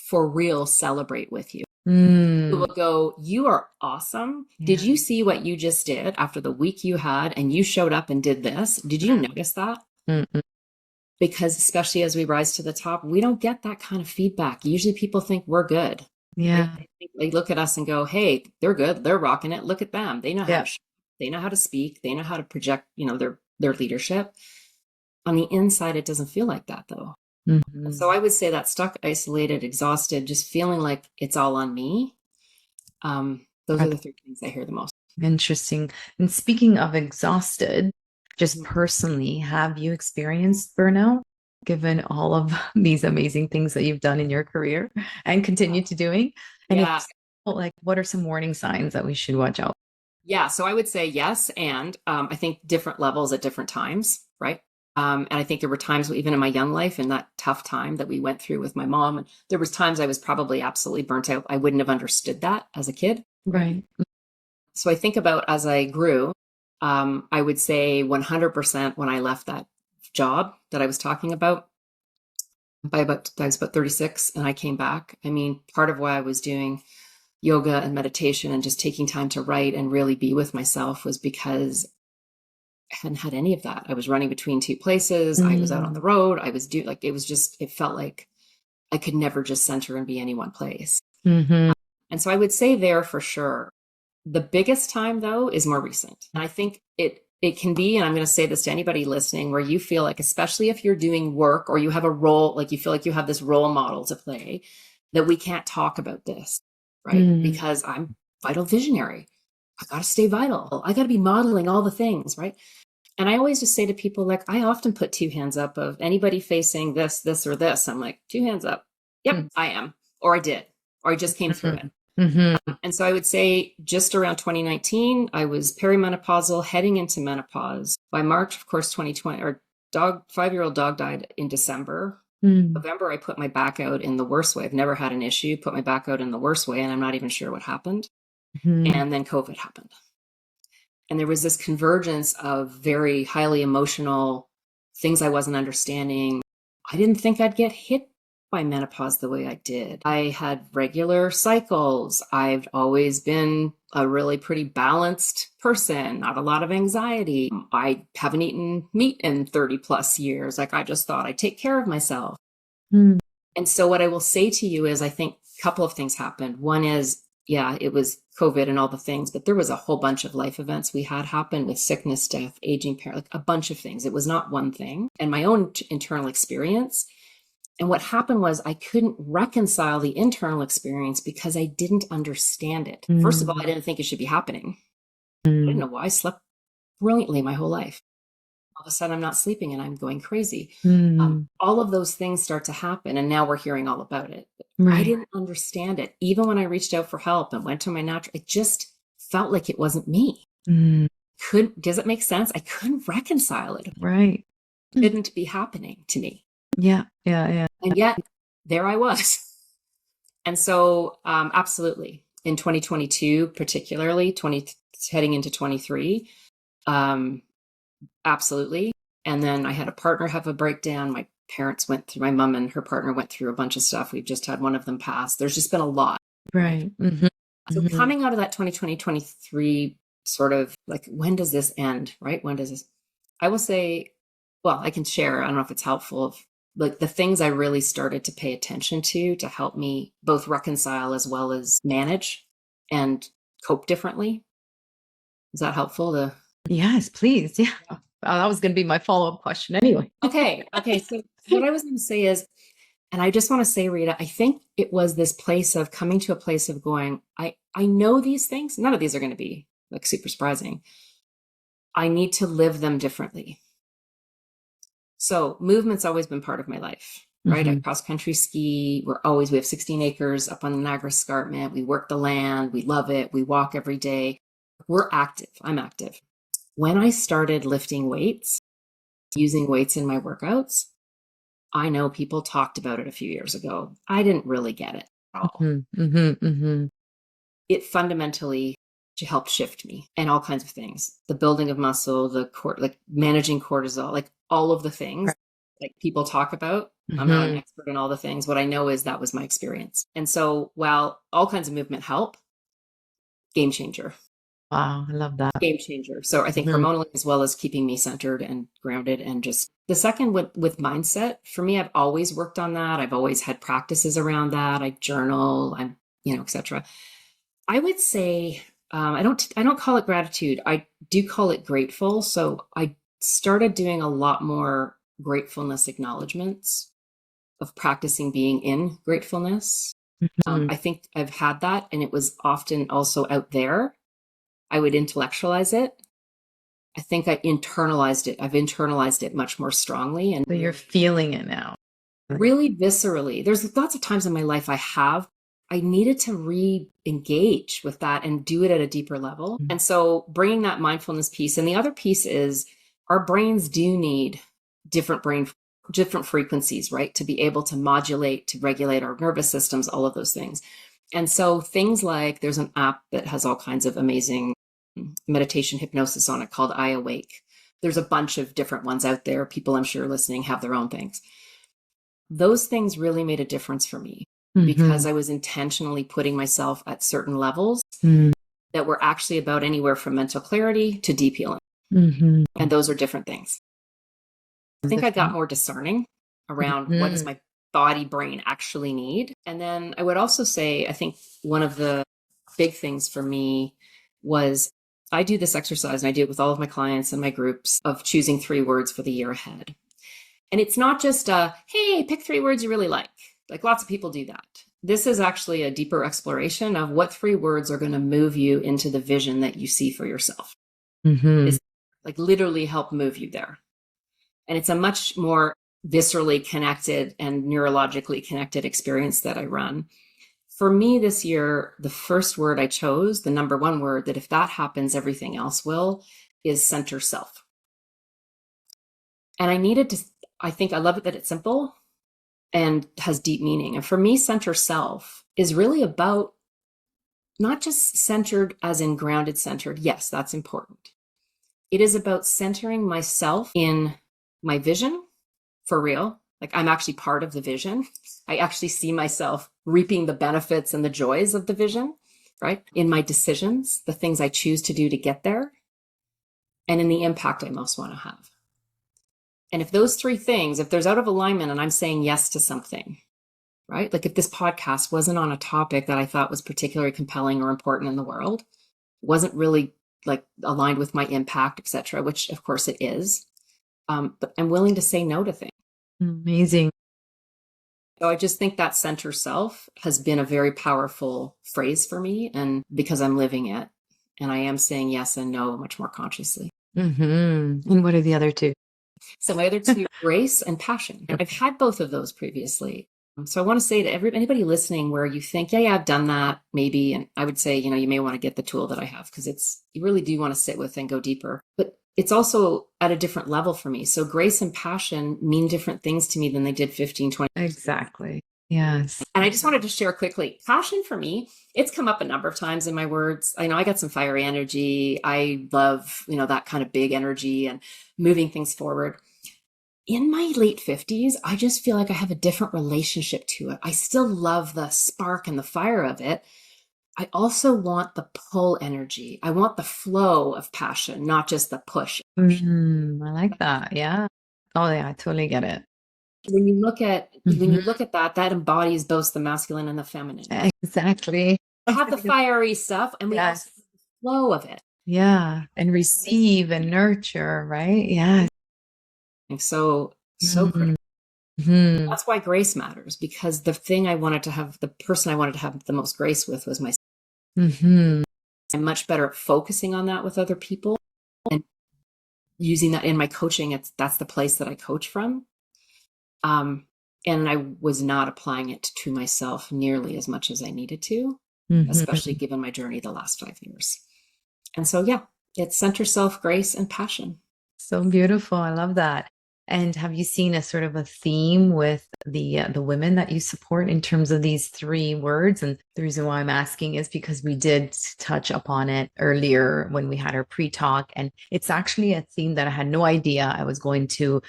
for real, celebrate with you. Who will go, you are awesome. Yeah. Did you see what you just did after the week you had and you showed up and did this? Did you notice that? Because especially as we rise to the top, we don't get that kind of feedback. Usually people think we're good. Yeah. They look at us and go, hey, they're good. They're rocking it. Look at them. They know how to they know how to speak. They know how to project, their leadership. On the inside, it doesn't feel like that though. So I would say that stuck, isolated, exhausted, just feeling like it's all on me. Those are the three things I hear the most. Interesting. And speaking of exhausted, just personally, have you experienced burnout, given all of these amazing things that you've done in your career and continue to doing? And if, like, what are some warning signs that we should watch out? Yeah. So I would say yes. And I think different levels at different times, right? And I think there were times, even in my young life, in that tough time that we went through with my mom, and there was times I was probably absolutely burnt out. I wouldn't have understood that as a kid. Right. So I think about as I grew, I would say 100% when I left that job that I was talking about, I was about 36 and I came back. I mean, part of why I was doing yoga and meditation and just taking time to write and really be with myself was because I hadn't had any of that. I was running between two places. I was out on the road. I was it felt like I could never just center and be any one place. And so I would say there for sure. The biggest time though is more recent. And I think it can be, and I'm going to say this to anybody listening, where you feel like, especially if you're doing work or you have a role, like you feel like you have this role model to play, that we can't talk about this, right? Because I'm vital visionary. I got to stay vital. I got to be modeling all the things, right? And I always just say to people, like, I often put two hands up of anybody facing this, or this. I'm like, two hands up. Yep, I am. Or I did. Or I just came through it. And so I would say just around 2019, I was perimenopausal, heading into menopause. By March, of course, 2020, our 5-year-old dog died in December. November, I put my back out in the worst way. I've never had an issue, put my back out in the worst way, and I'm not even sure what happened. And then COVID happened. And there was this convergence of very highly emotional things I wasn't understanding. I didn't think I'd get hit by menopause the way I did. I had regular cycles. I've always been a really pretty balanced person, not a lot of anxiety. I haven't eaten meat in 30 plus years. Like, I just thought I'd take care of myself. And so what I will say to you is, I think a couple of things happened. One is, yeah, it was COVID and all the things, but there was a whole bunch of life events we had happen with sickness, death, aging parent, like a bunch of things. It was not one thing. And my own internal experience. And what happened was I couldn't reconcile the internal experience because I didn't understand it. First of all, I didn't think it should be happening. I didn't know why. I slept brilliantly my whole life. All of a sudden, I'm not sleeping and I'm going crazy. All of those things start to happen. And now we're hearing all about it. I didn't understand it. Even when I reached out for help and went to my natural, it just felt like it wasn't me. Does it make sense? I couldn't reconcile it. Right. It didn't be happening to me. Yeah. And yet there I was. And so, absolutely, in 2022, particularly heading into 23, absolutely. And then I had a partner have a breakdown. My parents went through, my mom and her partner went through a bunch of stuff. We've just had one of them pass. There's just been a lot. Right. So coming out of that 2020, 23 sort of like, when does this end, right? When does this, I will say, well, I can share, I don't know if it's helpful, like the things I really started to pay attention to help me both reconcile as well as manage and cope differently. Is that helpful? Yes, please. Yeah. That was going to be my follow-up question anyway. Okay. So what I was going to say is, and I just want to say, Rita, I think it was this place of coming to a place of going, I know these things. None of these are going to be like super surprising. I need to live them differently. So movement's always been part of my life, right? I cross country ski. We have 16 acres up on the Niagara Escarpment. We work the land. We love it. We walk every day. We're active. I'm active. When I started lifting weights, using weights in my workouts, I know people talked about it a few years ago. I didn't really get it at all. It fundamentally helped shift me and all kinds of things. The building of muscle, like managing cortisol, like all of the things like people talk about. I'm not an expert in all the things. What I know is that was my experience. And so while all kinds of movement help, game changer. Wow, I love that. Game changer. So I think hormonally, as well as keeping me centered and grounded. And just the second with mindset, for me, I've always worked on that. I've always had practices around that. I journal, etc. I would say, I don't call it gratitude. I do call it grateful. So I started doing a lot more gratefulness acknowledgements of practicing being in gratefulness. I think I've had that, and it was often also out there. I would intellectualize it. I think I internalized it. I've internalized it much more strongly. And so you're feeling it now. Really viscerally. There's lots of times in my life I needed to re-engage with that and do it at a deeper level. And so bringing that mindfulness piece, and the other piece is our brains do need different frequencies, right? To be able to modulate, to regulate our nervous systems, all of those things. And so things like, there's an app that has all kinds of amazing meditation hypnosis on it called I Awake. There's a bunch of different ones out there. People I'm sure listening have their own things. Those things really made a difference for me because I was intentionally putting myself at certain levels that were actually about anywhere from mental clarity to deep healing. And those are different things. I think I got more discerning around what does my body brain actually need. And then I would also say, I think one of the big things for me was I do this exercise, and I do it with all of my clients and my groups, of choosing 3 words for the year ahead. And it's not just hey, pick 3 words you really like. Like lots of people do that. This is actually a deeper exploration of what 3 words are going to move you into the vision that you see for yourself. It's like literally help move you there. And it's a much more viscerally connected and neurologically connected experience that I run. for me this year, the first word I chose, the number one word, that if that happens, everything else will, is center self. And I think I love it that it's simple and has deep meaning. And for me, center self is really about not just centered as in grounded centered. Yes, that's important. It is about centering myself in my vision for real. Like I'm actually part of the vision. I actually see myself reaping the benefits and the joys of the vision, right? In my decisions, the things I choose to do to get there, and in the impact I most want to have. And if those three things, if there's out of alignment and I'm saying yes to something, right? Like if this podcast wasn't on a topic that I thought was particularly compelling or important in the world, wasn't really like aligned with my impact, et cetera, which of course it is. But I'm willing to say no to things. Amazing. So I just think that center self has been a very powerful phrase for me, and because I'm living it and I am saying yes and no much more consciously. And what are the other two? So my other two, grace and passion. I've had both of those previously. So I want to say to anybody listening where you think, yeah, I've done that maybe. And I would say, you may want to get the tool that I have because you really do want to sit with and go deeper. But it's also at a different level for me. So grace and passion mean different things to me than they did 15, 20 years. Exactly. Yes. And I just wanted to share quickly, passion for me, it's come up a number of times in my words. I know I got some fiery energy. I love, that kind of big energy and moving things forward. In my late 50s, I just feel like I have a different relationship to it. I still love the spark and the fire of it. I also want the pull energy. I want the flow of passion, not just the push. I like that. Yeah. Oh yeah, I totally get it. When you look at that embodies both the masculine and the feminine. Exactly. I have the fiery stuff and we also have the flow of it. Yeah. And receive and nurture, right? Yeah. So critical. That's why grace matters, because the person I wanted to have the most grace with was myself. I'm much better at focusing on that with other people and using that in my coaching. That's the place that I coach from. And I was not applying it to myself nearly as much as I needed to, especially given my journey the last 5 years. And so, it's center self, grace, and passion. So beautiful. I love that. And have you seen a sort of a theme with the women that you support in terms of these three words? And the reason why I'm asking is because we did touch upon it earlier when we had our pre-talk, and it's actually a theme that I had no idea I was going to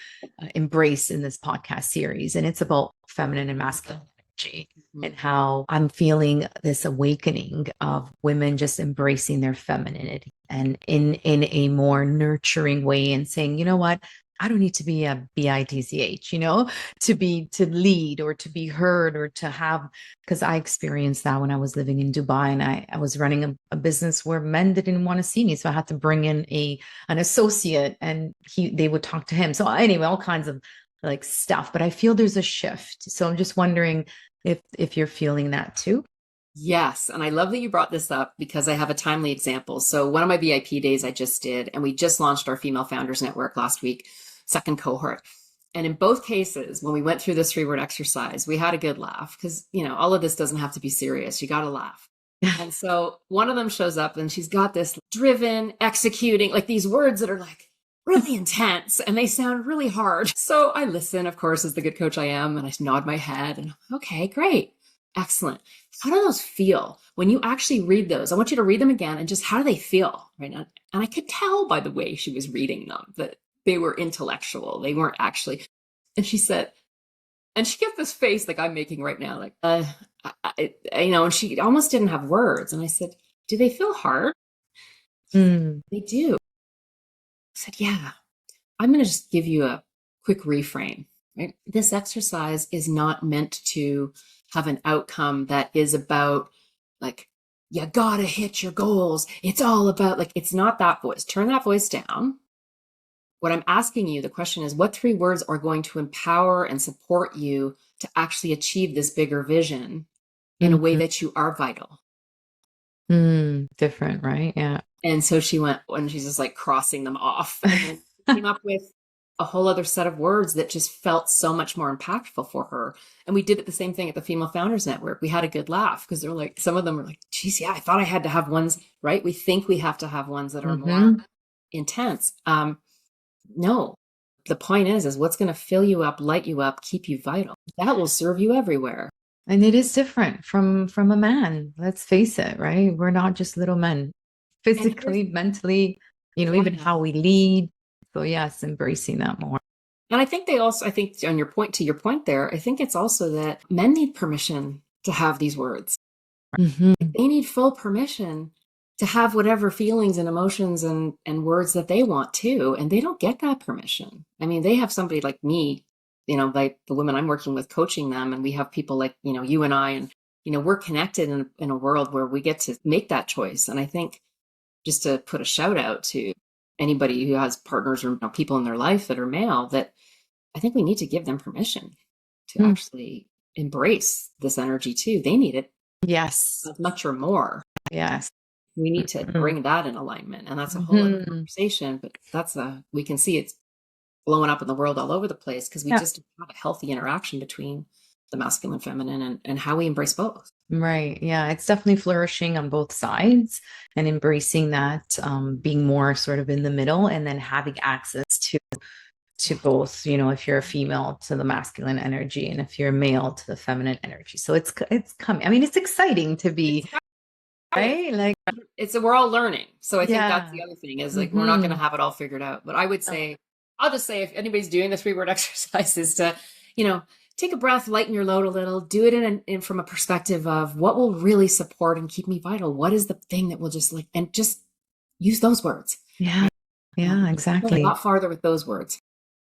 embrace in this podcast series. And it's about feminine and masculine energy and how I'm feeling this awakening of women just embracing their femininity and in a more nurturing way and saying, you know what? I don't need to be a bitch, to lead or to be heard or to have, because I experienced that when I was living in Dubai and I was running a business where men didn't want to see me. So I had to bring in an associate and they would talk to him. So anyway, all kinds of like stuff, but I feel there's a shift. So I'm just wondering if you're feeling that too. Yes. And I love that you brought this up because I have a timely example. So one of my VIP days I just did, and we just launched our Female Founders Network last week, second cohort. And in both cases, when we went through this 3-word exercise, we had a good laugh because, all of this doesn't have to be serious. You got to laugh. And so one of them shows up and she's got this driven, executing, like these words that are like really intense and they sound really hard. So I listen, of course, as the good coach I am, and I nod my head and okay, great. Excellent. How do those feel when you actually read those? I want you to read them again and just how do they feel right now? And I could tell by the way she was reading them that they were intellectual. They weren't actually. And she said, and she gets this face like I'm making right now, like, and she almost didn't have words. And I said, do they feel hard? They do. I said, yeah, I'm going to just give you a quick reframe. Right? This exercise is not meant to have an outcome that is about like, you gotta hit your goals. It's all about like, it's not that voice. Turn that voice down. What I'm asking you, the question is, what 3 words are going to empower and support you to actually achieve this bigger vision in a way that you are vital? Different, right? Yeah. And so she went, and she's just like crossing them off and came up with a whole other set of words that just felt so much more impactful for her. And we did it the same thing at the Female Founders Network. We had a good laugh because they're like, some of them were like, geez, yeah, I thought I had to have ones, right? We think we have to have ones that are more intense. No, the point is what's going to fill you up, light you up, keep you vital. That will serve you everywhere. And it is different from a man. Let's face it, right? We're not just little men, physically, mentally, even how we lead. So yes, embracing that more. And I think on your point there, I think it's also that men need permission to have these words. Mm-hmm. They need full permission to have whatever feelings and emotions and words that they want too. And they don't get that permission. I mean, they have somebody like me, like the women I'm working with, coaching them. And we have people like, you and I, and, we're connected in a world where we get to make that choice. And I think just to put a shout out to anybody who has partners or people in their life that are male, that I think we need to give them permission to actually embrace this energy too. They need it. Yes. As much or more. Yes. We need to bring that in alignment. And that's a whole other conversation, but we can see it's blowing up in the world all over the place because we just have a healthy interaction between the masculine and feminine and how we embrace both. Right. Yeah. It's definitely flourishing on both sides and embracing that, being more sort of in the middle and then having access to both, if you're a female to the masculine energy and if you're a male to the feminine energy. So it's coming. I mean, it's exciting to be, right? Like we're all learning. So I think that's the other thing is like, we're not going to have it all figured out, but I would say, I'll just say if anybody's doing the 3-word exercise is to, take a breath, lighten your load a little, do it in from a perspective of what will really support and keep me vital. What is the thing that will just use those words. Yeah. Yeah, exactly. A lot farther with those words.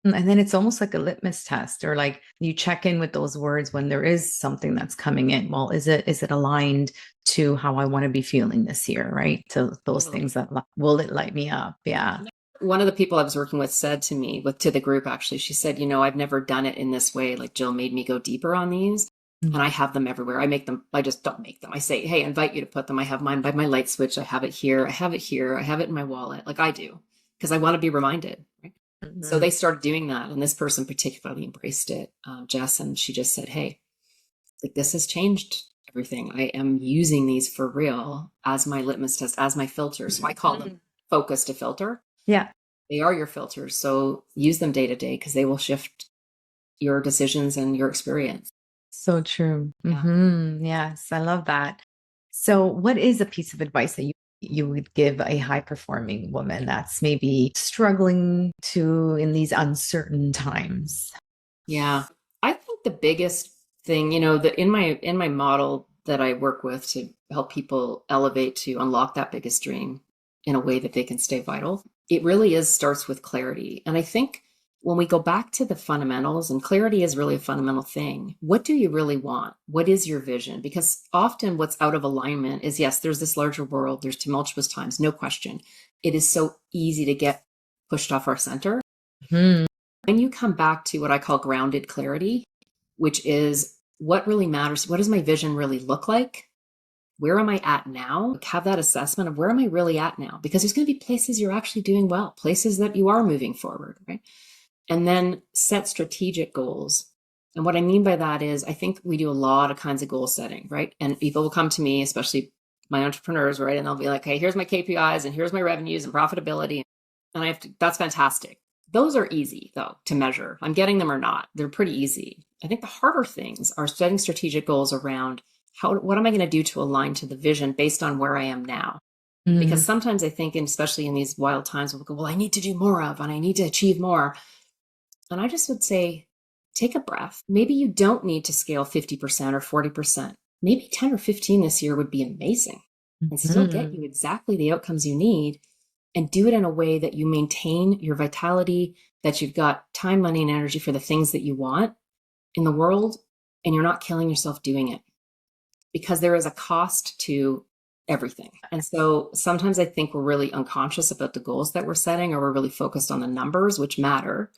And then it's almost like a litmus test, or like you check in with those words when there is something that's coming in. Well, is it aligned to how I want to be feeling this year, right? To those things that will it light me up? Yeah. One of the people I was working with said to me, to the group actually, she said, I've never done it in this way. Like Jill made me go deeper on these. And I have them everywhere. I make them. I just don't make them. I say, hey, I invite you to put them. I have mine by my light switch. I have it here. I have it here. I have it in my wallet. Like I do, because I want to be reminded. Right? So they started doing that. And this person particularly embraced it, Jess. And she just said, hey, like this has changed everything. I am using these for real as my litmus test, as my filter. So I call them focus to filter. Yeah. They are your filters. So use them day to day because they will shift your decisions and your experience. So true. Yes, I love that. So what is a piece of advice that you would give a high performing woman that's maybe struggling in these uncertain times? Yeah. I think the biggest thing, that in my model that I work with to help people elevate to unlock that biggest dream in a way that they can stay vital, it really starts with clarity. And I think when we go back to the fundamentals, and clarity is really a fundamental thing, what do you really want? What is your vision? Because often what's out of alignment is, yes, there's this larger world, there's tumultuous times, no question. It is so easy to get pushed off our center. When you come back to what I call grounded clarity, which is what really matters, what does my vision really look like? Where am I at now? Have that assessment of where am I really at now? Because there's going to be places you're actually doing well, places that you are moving forward, right? And then set strategic goals. And what I mean by that is I think we do a lot of kinds of goal setting, right? And people will come to me, especially my entrepreneurs, right? And they'll be like, hey, here's my KPIs and here's my revenues and profitability. And that's fantastic. Those are easy though to measure. I'm getting them or not. They're pretty easy. I think the harder things are setting strategic goals around what am I going to do to align to the vision based on where I am now? Because sometimes I think, and especially in these wild times, we'll go, well, I need to do more of, and I need to achieve more. And I just would say, take a breath. Maybe you don't need to scale 50% or 40%. Maybe 10 or 15 this year would be amazing and still get you exactly the outcomes you need, and do it in a way that you maintain your vitality, that you've got time, money, and energy for the things that you want in the world, and you're not killing yourself doing it, because there is a cost to everything. And so sometimes I think we're really unconscious about the goals that we're setting, or we're really focused on the numbers, which matter.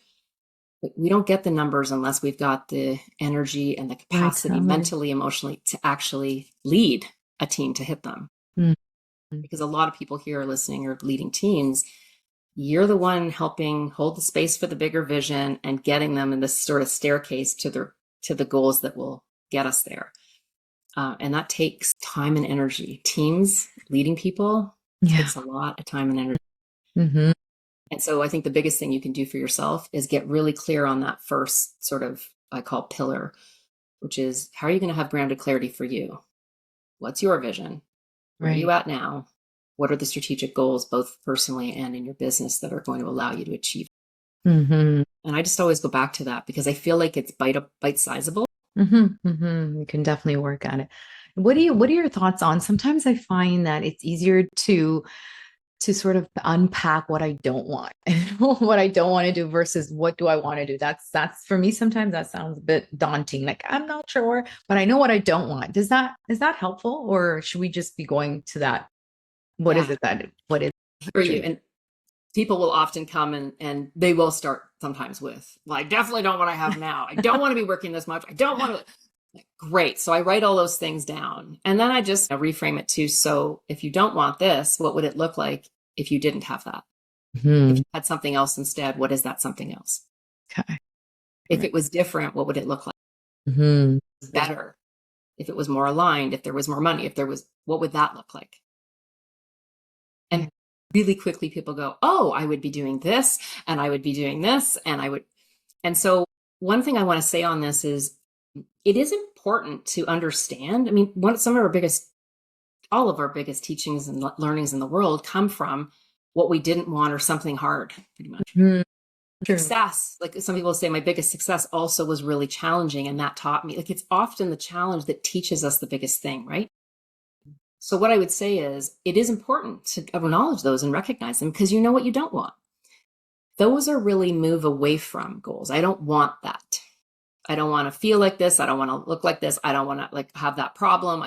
But we don't get the numbers unless we've got the energy and the capacity mentally, emotionally to actually lead a team to hit them. Because a lot of people here are listening or leading teams. you're the one helping hold the space for the bigger vision and getting them in this sort of staircase to the goals that will get us there. And that takes time and energy. Teams, leading people, takes a lot of time and energy. Mm-hmm. And so I think the biggest thing you can do for yourself is get really clear on that first sort of, I call pillar, which is, how are you going to have grounded clarity for you? What's your vision? Where are you at now? What are the strategic goals, both personally and in your business, that are going to allow you to achieve? Mm-hmm. And I just always go back to that because I feel like it's bite-sizable. Mm-hmm. Mm-hmm. You can definitely work at it. What are your thoughts on? Sometimes I find that it's easier to sort of unpack what I don't want and what I don't want to do versus what do I want to do. That's for me. Sometimes that sounds a bit daunting. Like, I'm not sure, but I know what I don't want. Is that helpful, or should we just be going to that? What is it that, what is for you? And people will often come and they will start sometimes with, well, I definitely don't want to have now. I don't want to be working this much. I don't want to. Great. So I write all those things down and then I just reframe it to, so if you don't want this, what would it look like if you didn't have that? Mm-hmm. If you had something else instead, what is that something else? Okay. If it was different, what would it look like? Mm-hmm. Better. If it was more aligned, if there was more money, what would that look like? And really quickly people go, oh, I would be doing this and I would be doing this and so one thing I want to say on this is, it is important to understand. I mean, all of our biggest teachings and learnings in the world come from what we didn't want or something hard, pretty much. Mm-hmm. Success, like some people say, my biggest success also was really challenging. And that taught me, like, it's often the challenge that teaches us the biggest thing, right? So what I would say is, it is important to acknowledge those and recognize them because you know what you don't want. Those are really move away from goals. I don't want that. I don't want to feel like this. I don't want to look like this. I don't want to have that problem.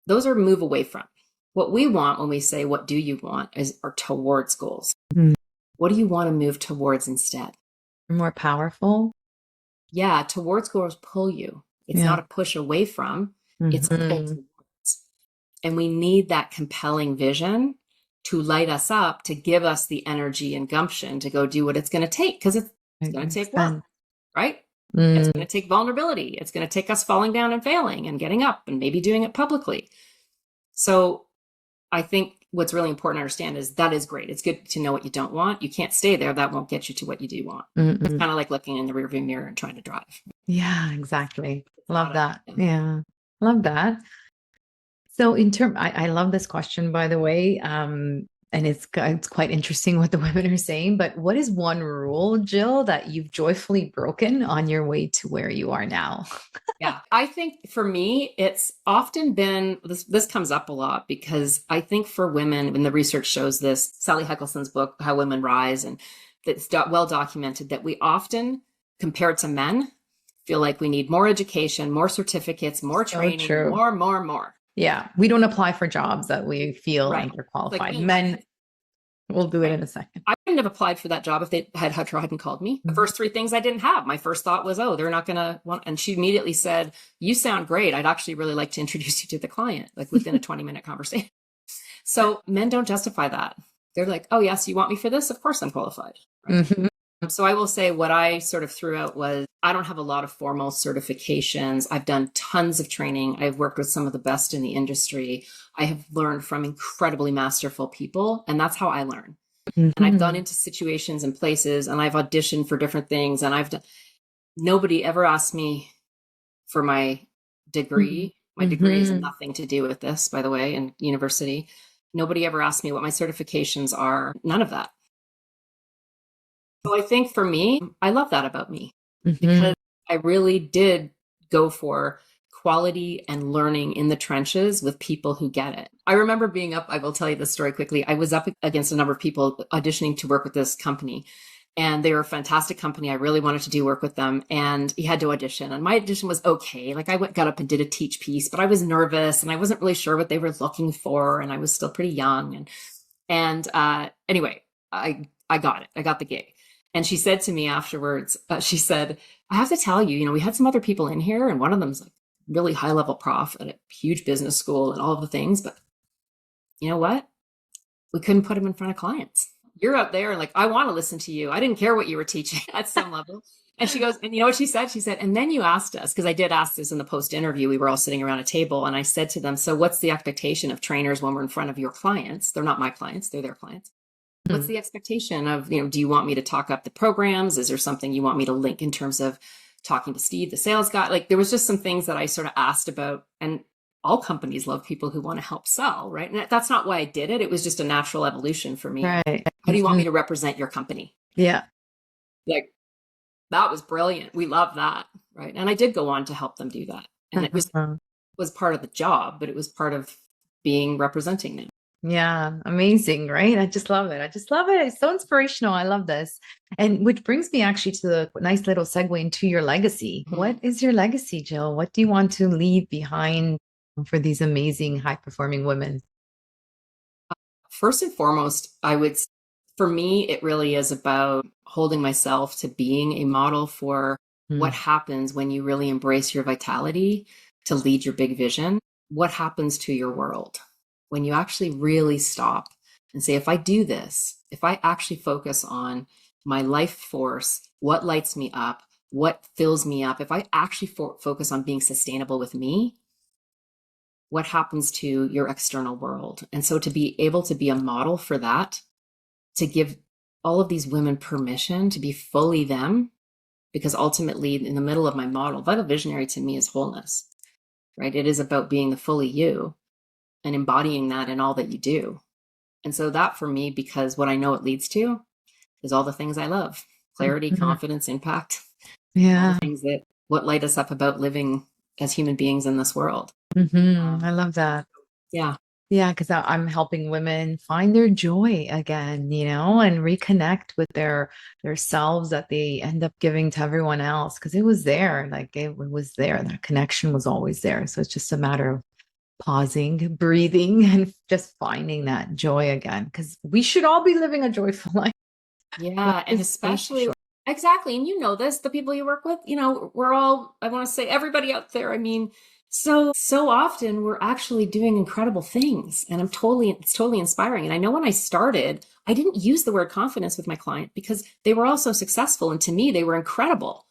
Those are move away from. What we want when we say, what do you want, are towards goals. Mm-hmm. What do you want to move towards instead? More powerful. Yeah. Towards goals pull you. It's not a push away from, it's a pull towards. And we need that compelling vision to light us up, to give us the energy and gumption to go do what it's going to take. Because it's going to take work, right? It's going to take vulnerability. It's going to take us falling down and failing and getting up and maybe doing it publicly. So I think what's really important to understand is that is great. It's good to know what you don't want. You can't stay there. That won't get you to what you do want. It's kind of like looking in the rearview mirror and trying to drive. Yeah, exactly. Love that. Yeah. Love that. So I love this question, by the way. And it's quite interesting what the women are saying, but what is one rule, Jill, that you've joyfully broken on your way to where you are now? Yeah, I think for me, it's often been, this comes up a lot because I think for women, and the research shows this, Sally Heckelson's book, How Women Rise, and it's well documented that we often, compared to men, feel like we need more education, more certificates, more training, more. Yeah. We don't apply for jobs that we feel underqualified. Like, men will do it in a second. I wouldn't have applied for that job if they hadn't called me. The first three things I didn't have. My first thought was, oh, they're not going to want, and she immediately said, you sound great. I'd actually really like to introduce you to the client, like within a 20-minute conversation. So men don't justify that. They're like, oh yes, you want me for this? Of course I'm qualified. Right? Mm-hmm. So I will say what I sort of threw out was, I don't have a lot of formal certifications. I've done tons of training. I've worked with some of the best in the industry. I have learned from incredibly masterful people, and that's how I learn. Mm-hmm. And I've gone into situations and places, and I've auditioned for different things, and nobody ever asked me for my degree. Mm-hmm. My degree has nothing to do with this, by the way, in university. Nobody ever asked me what my certifications are. None of that. So I think for me, I love that about me, because I really did go for quality and learning in the trenches with people who get it. I remember being up, I will tell you this story quickly. I was up against a number of people auditioning to work with this company, and they were a fantastic company. I really wanted to do work with them, and you had to audition, and my audition was okay. Like, I got up and did a teach piece, but I was nervous and I wasn't really sure what they were looking for. And I was still pretty young. And anyway, I got it. I got the gig. And she said to me afterwards, she said, I have to tell you, we had some other people in here, and one of them's like really high level prof at a huge business school and all of the things. But you know what? We couldn't put him in front of clients. you're out there and like, I want to listen to you. I didn't care what you were teaching at some level. And she goes, and you know what she said? She said, and then you asked us, because I did ask this in the post interview, we were all sitting around a table and I said to them, so what's the expectation of trainers when we're in front of your clients? They're not my clients, they're their clients. What's the expectation of, you know, do you want me to talk up the programs? Is there something you want me to link in terms of talking to Steve, the sales guy? Like there was just some things that I sort of asked about, and all companies love people who want to help sell, right? And that's not why I did it. It was just a natural evolution for me. Right. How do you want me to represent your company? Yeah. Like that was brilliant. We love that, right? And I did go on to help them do that. And it was part of the job, but it was part of being representing them. Yeah, amazing, right? I just love it. I just love it. It's so inspirational. I love this. And which brings me actually to the nice little segue into your legacy. What is your legacy, Jill? What do you want to leave behind for these amazing high performing women? First and foremost, for me, it really is about holding myself to being a model for what happens when you really embrace your vitality to lead your big vision. What happens to your world when you actually really stop and say, if I do this, if I actually focus on my life force, what lights me up, what fills me up, if I actually focus on being sustainable with me, what happens to your external world? And so to be able to be a model for that, to give all of these women permission to be fully them, because ultimately in the middle of my model, Vital Visionary to me is wholeness, right? It is about being the fully you and embodying that in all that you do. And so that for me, because what I know it leads to is all the things I love: clarity, confidence, impact. Yeah. All the things that what light us up about living as human beings in this world. I love that. Yeah. Yeah, because I'm helping women find their joy again, you know, and reconnect with their selves that they end up giving to everyone else. Because it was there, like it was there. That connection was always there. So it's just a matter of pausing, breathing, and just finding that joy again. Because we should all be living a joyful life. Yeah, and especially exactly. And you know this, the people you work with, you know, we're all, I want to say everybody out there. I mean, so often we're actually doing incredible things, and it's totally inspiring. And I know when I started, I didn't use the word confidence with my client because they were all so successful. And to me, they were incredible.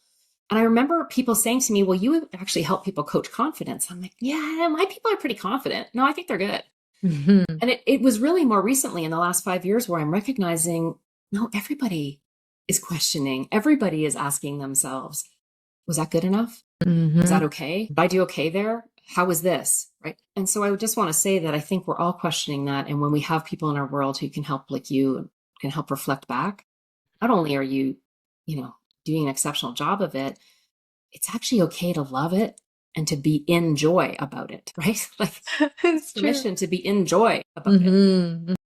And I remember people saying to me, well, you actually help people coach confidence. I'm like, yeah, my people are pretty confident. No, I think they're good. And it was really more recently in the last 5 years where I'm recognizing, no, everybody is questioning. Everybody is asking themselves, was that good enough? Is that okay? Did I do okay there? How was this? Right. And so I would just want to say that I think we're all questioning that. And when we have people in our world who can help, like you, can help reflect back, not only are you, you know, doing an exceptional job of it, it's actually okay to love it and to be in joy about it, right? Like it's permission to be in joy about it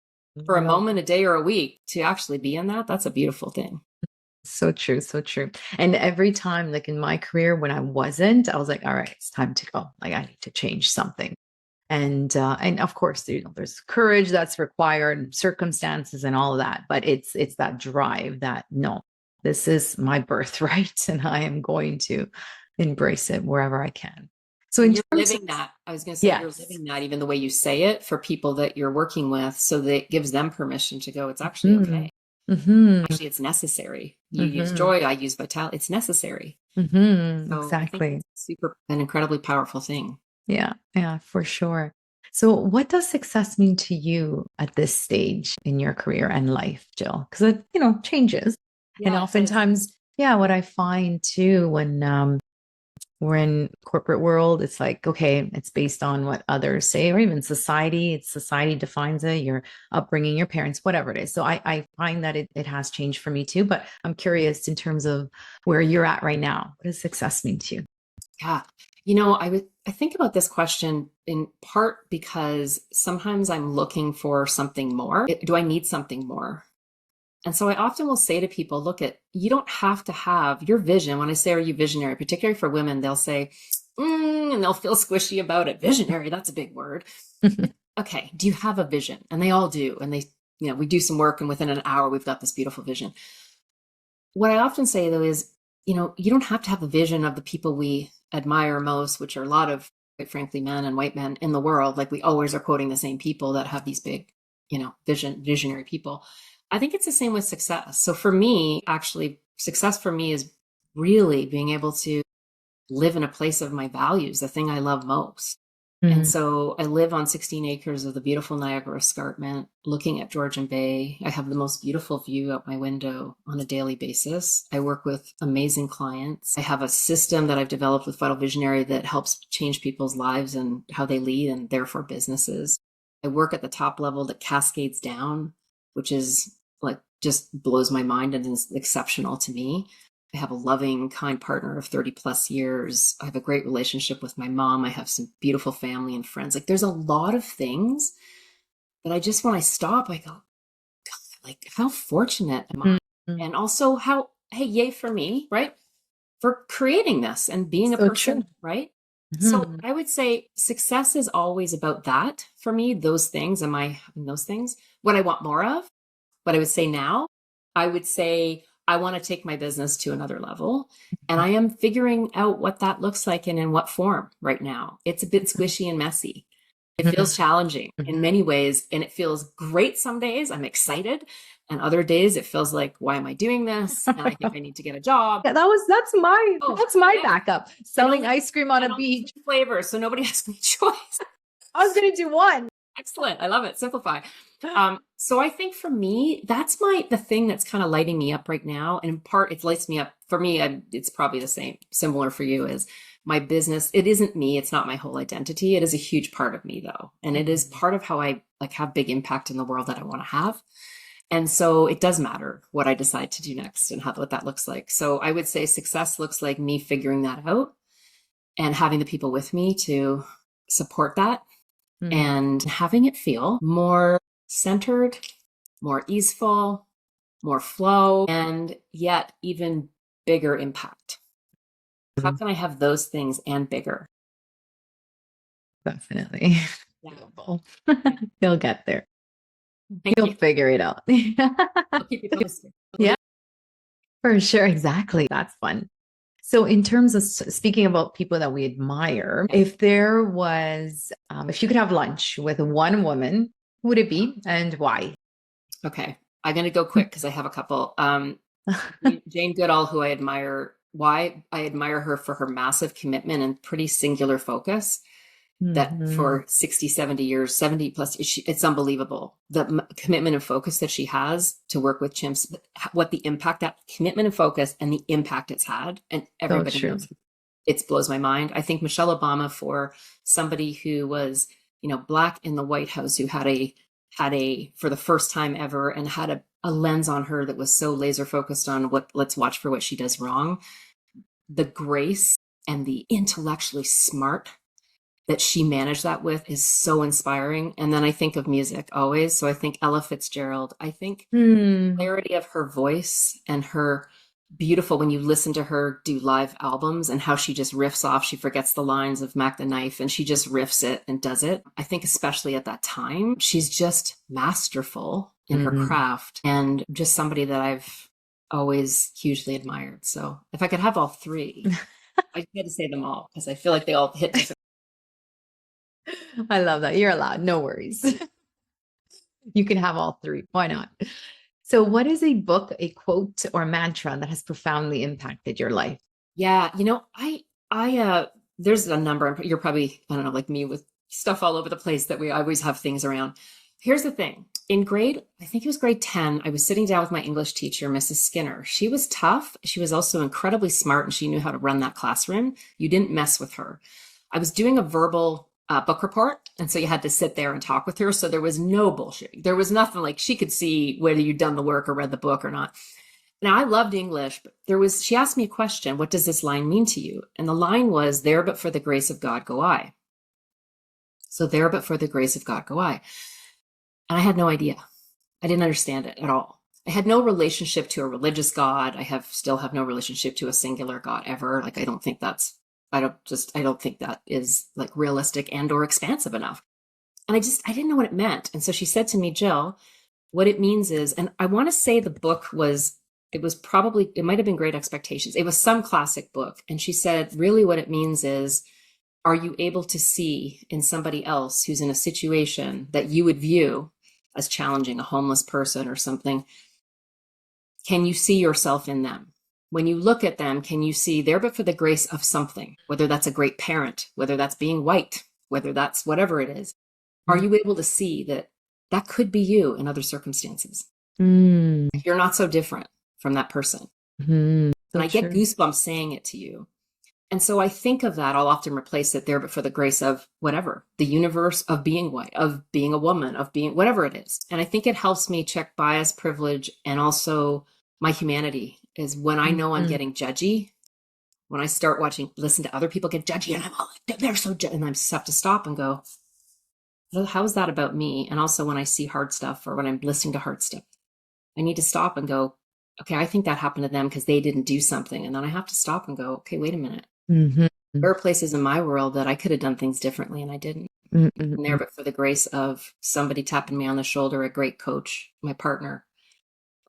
for a moment, a day, or a week. To actually be in that, that's a beautiful thing. So true. So true. And every time, like in my career, when I wasn't, I was like, all right, it's time to go. Like I need to change something. And of course, you know, there's courage that's required, circumstances and all of that. But it's that drive that no, this is my birthright and I am going to embrace it wherever I can. So you're living that. I was going to say, you're living that, even the way you say it, for people that you're working with, so that it gives them permission to go, it's actually okay. Actually, it's necessary. You use joy, I use vitality. It's necessary. So exactly. An incredibly powerful thing. Yeah, for sure. So what does success mean to you at this stage in your career and life, Jill? Because it, you know, changes. Yeah, and oftentimes, what I find too, when we're in corporate world, it's like, okay, it's based on what others say, or even society. Society defines it, your upbringing, your parents, whatever it is. So I find that it has changed for me too. But I'm curious in terms of where you're at right now. What does success mean to you? Yeah. You know, I think about this question in part because sometimes I'm looking for something more. Do I need something more? And so I often will say to people, look, you don't have to have your vision. When I say, are you visionary, particularly for women, they'll say, and they'll feel squishy about it. Visionary, that's a big word. Okay, do you have a vision? And they all do. And they, you know, we do some work and within an hour, we've got this beautiful vision. What I often say though is, you know, you don't have to have a vision of the people we admire most, which are a lot of, quite frankly, men and white men in the world. Like we always are quoting the same people that have these big, you know, visionary people. I think it's the same with success. So for me, actually, success for me is really being able to live in a place of my values, the thing I love most. And so I live on 16 acres of the beautiful Niagara Escarpment, looking at Georgian Bay. I have the most beautiful view out my window on a daily basis. I work with amazing clients. I have a system that I've developed with Vital Visionary that helps change people's lives and how they lead and therefore businesses. I work at the top level that cascades down, which is like just blows my mind and is exceptional to me. I have a loving, kind partner of 30 plus years. I have a great relationship with my mom. I have some beautiful family and friends. Like there's a lot of things that I just, when I stop, I go, God, like how fortunate am I? And also how, hey, yay for me, right? For creating this and being a person, true. right? So I would say success is always about that for me, those things. Am I having those things? What I want more of, what I would say now, I would say, I want to take my business to another level. And I am figuring out what that looks like and in what form right now. It's a bit squishy and messy. It feels challenging in many ways. And it feels great some days. I'm excited. And other days it feels like, why am I doing this? And I think I need to get a job. Yeah, that's my backup. Selling ice cream on a beach. Flavors, so nobody has any choice. I was going to do one. Excellent. I love it. Simplify. So I think for me, that's the thing that's kind of lighting me up right now. And in part, it lights me up for me. It's probably the same, similar for you is my business. It isn't me. It's not my whole identity. It is a huge part of me though. And it is part of how I like have big impact in the world that I want to have. And so it does matter what I decide to do next and what that looks like. So I would say success looks like me figuring that out and having the people with me to support that and having it feel more centered, more easeful, more flow, and yet even bigger impact. How can I have those things and bigger? Definitely. You'll get there. You'll figure it out. I'll keep you posted. Yeah, for sure. Exactly. That's fun. So in terms of speaking about people that we admire, if there was, if you could have lunch with one woman, who would it be and why? Okay. I'm going to go quick because I have a couple. Jane Goodall, who I admire. Why? I admire her for her massive commitment and pretty singular focus that for 60, 70 years, 70 plus, it's unbelievable. The commitment and focus that she has to work with chimps, what the impact, that commitment and focus and the impact it's had. And everybody knows it blows my mind. I think Michelle Obama, for somebody who was, Black in the White House, who had a for the first time ever and had a lens on her that was so laser focused on let's watch for what she does wrong. The grace and the intellectually smart that she managed that with is so inspiring. And then I think of music always. So I think Ella Fitzgerald. I think the clarity of her voice and her beautiful, when you listen to her do live albums and how she just riffs off, she forgets the lines of Mac the Knife and she just riffs it and does it. I think especially at that time, she's just masterful in her craft and just somebody that I've always hugely admired. So if I could have all three, I had to say them all because I feel like they all hit different. I love that. You're allowed. No worries. You can have all three. Why not? So what is a book, a quote, or mantra that has profoundly impacted your life? Yeah. I there's a number. You're probably, I don't know, like me with stuff all over the place that we always have things around. Here's the thing. In I think it was grade 10, I was sitting down with my English teacher, Mrs. Skinner. She was tough. She was also incredibly smart and she knew how to run that classroom. You didn't mess with her. I was doing a verbal book report. And so you had to sit there and talk with her. So there was no bullshit. There was nothing like she could see whether you'd done the work or read the book or not. Now I loved English, but she asked me a question. What does this line mean to you? And the line was, there, but for the grace of God, go I. So there, but for the grace of God, go I. And I had no idea. I didn't understand it at all. I had no relationship to a religious God. I still have no relationship to a singular God ever. Like, I don't think that is like realistic and or expansive enough. And I didn't know what it meant. And so she said to me, Jill, what it means is, and I want to say the book it might have been Great Expectations. It was some classic book. And she said, really what it means is, are you able to see in somebody else who's in a situation that you would view as challenging, a homeless person or something, can you see yourself in them? When you look at them, can you see there but for the grace of something, whether that's a great parent, whether that's being white, whether that's whatever it is? Are you able to see that that could be you in other circumstances? You're not so different from that person. So and I get goosebumps saying it to you. And so I think of that. I'll often replace it there, but for the grace of whatever, the universe of being white, of being a woman, of being whatever it is. And I think it helps me check bias, privilege, and also my humanity is when I know I'm getting judgy, when I start listen to other people get judgy and I'm all like, they're so judgy. And I just have to stop and go, well, how is that about me? And also when I see hard stuff or when I'm listening to hard stuff, I need to stop and go, okay, I think that happened to them because they didn't do something. And then I have to stop and go, okay, wait a minute. There are places in my world that I could have done things differently and I didn't. And there, but for the grace of somebody tapping me on the shoulder, a great coach, my partner,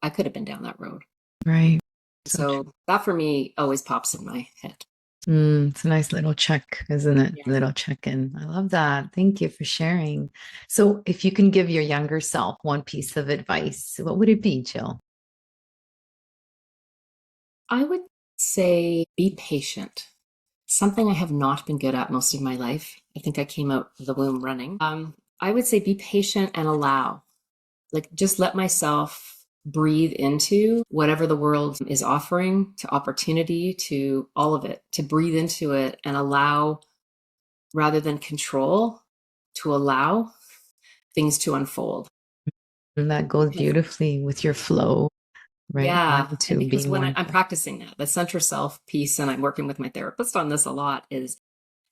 I could have been down that road. Right. So that for me always pops in my head. It's a nice little check, isn't it? Yeah. Little check-in. I love that. Thank you for sharing. So if you can give your younger self one piece of advice, what would it be, Jill? I would say be patient. Something I have not been good at most of my life. I think I came out of the womb running. I would say be patient and allow. Like just let myself breathe into whatever the world is offering, to opportunity, to all of it, to breathe into it and allow rather than control, to allow things to unfold. And that goes beautifully with your flow, right? Yeah, and because when I'm practicing that, the center self piece, and I'm working with my therapist on this a lot, is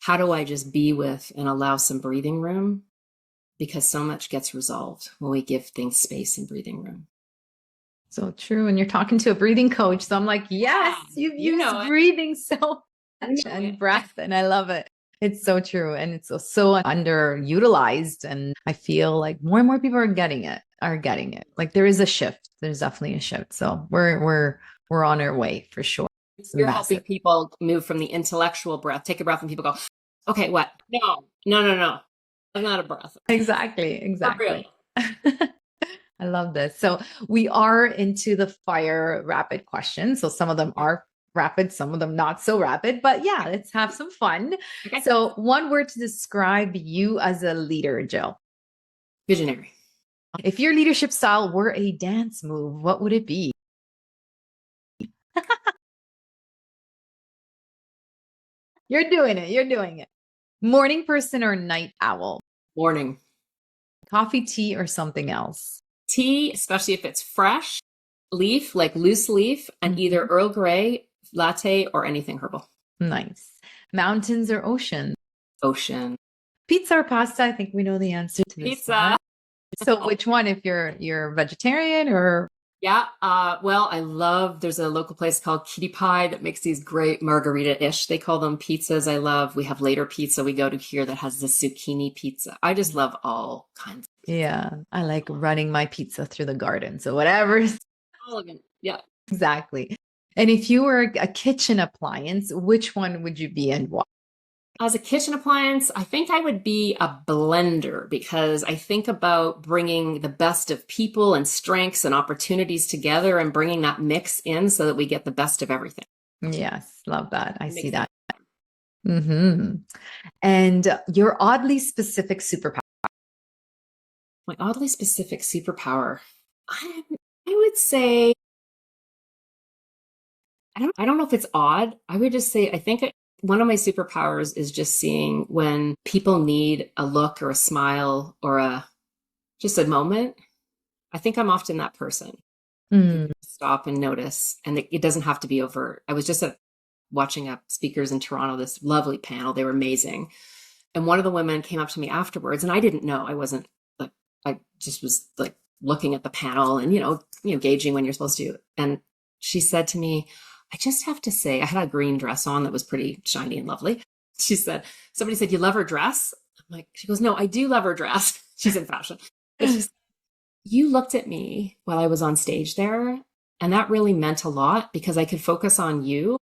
how do I just be with and allow some breathing room? Because so much gets resolved when we give things space and breathing room. So true. And you're talking to a breathing coach. So I'm like, yes, you've used breathing so much and breath. And I love it. It's so true. And it's so underutilized. And I feel like more and more people are getting it. Like there is a shift. There's definitely a shift. So we're on our way for sure. You're helping people move from the intellectual breath. Take a breath and people go, okay, what? No. I'm not a breath. Exactly. I love this. So we are into the fire rapid questions. So some of them are rapid, some of them not so rapid, but yeah, let's have some fun. Okay. So one word to describe you as a leader, Jill. Visionary. If your leadership style were a dance move, what would it be? You're doing it. Morning person or night owl? Morning. Coffee, tea, or something else? Tea, especially if it's fresh leaf, like loose leaf, and either Earl Grey, latte, or anything herbal. Nice. Mountains or ocean? Ocean. Pizza or pasta? I think we know the answer to this. Pizza. So which one, if you're vegetarian or? Yeah. Well, there's a local place called Kitty Pie that makes these great margarita-ish. They call them pizzas. We have later pizza we go to here that has the zucchini pizza. I just love all kinds. Yeah. I like running my pizza through the garden. So whatever. Elegant. Yeah. Exactly. And if you were a kitchen appliance, which one would you be and why? As a kitchen appliance, I think I would be a blender because I think about bringing the best of people and strengths and opportunities together and bringing that mix in so that we get the best of everything. Yes, love that. I see that. And your oddly specific superpower. My oddly specific superpower, I would say, I don't know if it's odd. I would just say, I think one of my superpowers is just seeing when people need a look or a smile or just a moment. I think I'm often that person. Stop and notice. And it doesn't have to be overt. I was just watching speakers in Toronto, this lovely panel. They were amazing. And one of the women came up to me afterwards and I didn't know. I just was like looking at the panel and, gauging when you're supposed to. And she said to me, I just have to say, I had a green dress on that was pretty shiny and lovely. Somebody said, you love her dress? I'm like, she goes, no, I do love her dress. She's in fashion. You looked at me while I was on stage there. And that really meant a lot because I could focus on you.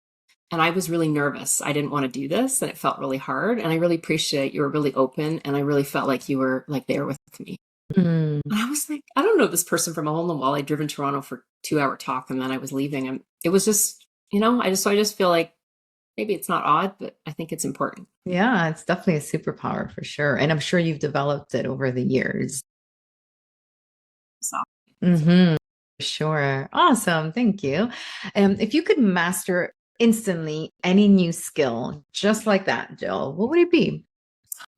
And I was really nervous. I didn't want to do this. And it felt really hard. And I really appreciate you were really open. And I really felt like you were like there with me. Mm. And I was like, I don't know this person from a hole in the wall. I'd driven Toronto for 2 hour talk and then I was leaving. And it was just, I just feel like maybe it's not odd, but I think it's important. Yeah, it's definitely a superpower for sure. And I'm sure you've developed it over the years. So, Mm-hmm. Sure. Awesome. Thank you. If you could master instantly any new skill, just like that, Jill, what would it be?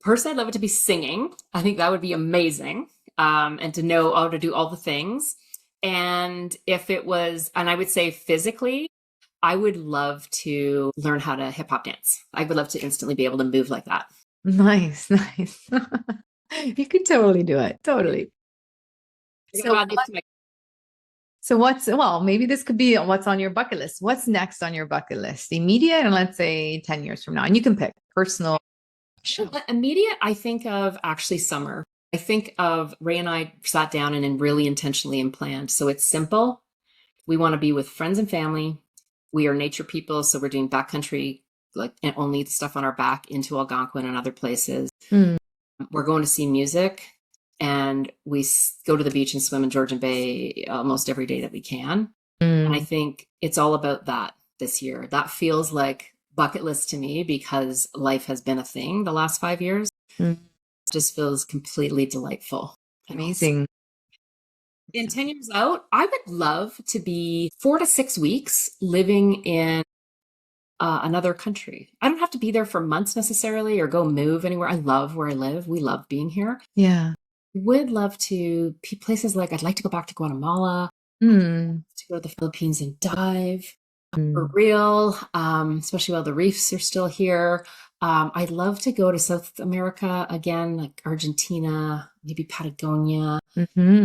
personally, I'd love it to be singing. I think that would be amazing. And to know how to do all the things. And if it was, and I would say physically, I would love to learn how to hip hop dance. I would love to instantly be able to move like that. Nice, nice. You could totally do it. Totally. So, well, maybe this could be what's on your bucket list. What's next on your bucket list? Immediate, and let's say 10 years from now. And you can pick personal. Immediate, I think of actually summer. I think of Ray and I sat down and really intentionally and planned. So it's simple. We want to be with friends and family. We are nature people. So we're doing backcountry, like, and only stuff on our back into Algonquin and other places. Mm. We're going to see music, and we go to the beach and swim in Georgian Bay almost every day that we can. And I think it's all about that this year. That feels like bucket list to me because life has been a thing the last 5 years. It just feels completely delightful. Amazing. In 10 years out, I would love to be 4 to 6 weeks living in another country. I don't have to be there for months necessarily or go move anywhere. I love where I live. We love being here. Yeah. Would love to places like, I'd like to go back to Guatemala, Mm. to go to the Philippines and dive for real, especially while the reefs are still here. I'd love to go to South America again, like Argentina, maybe Patagonia. Mm-hmm.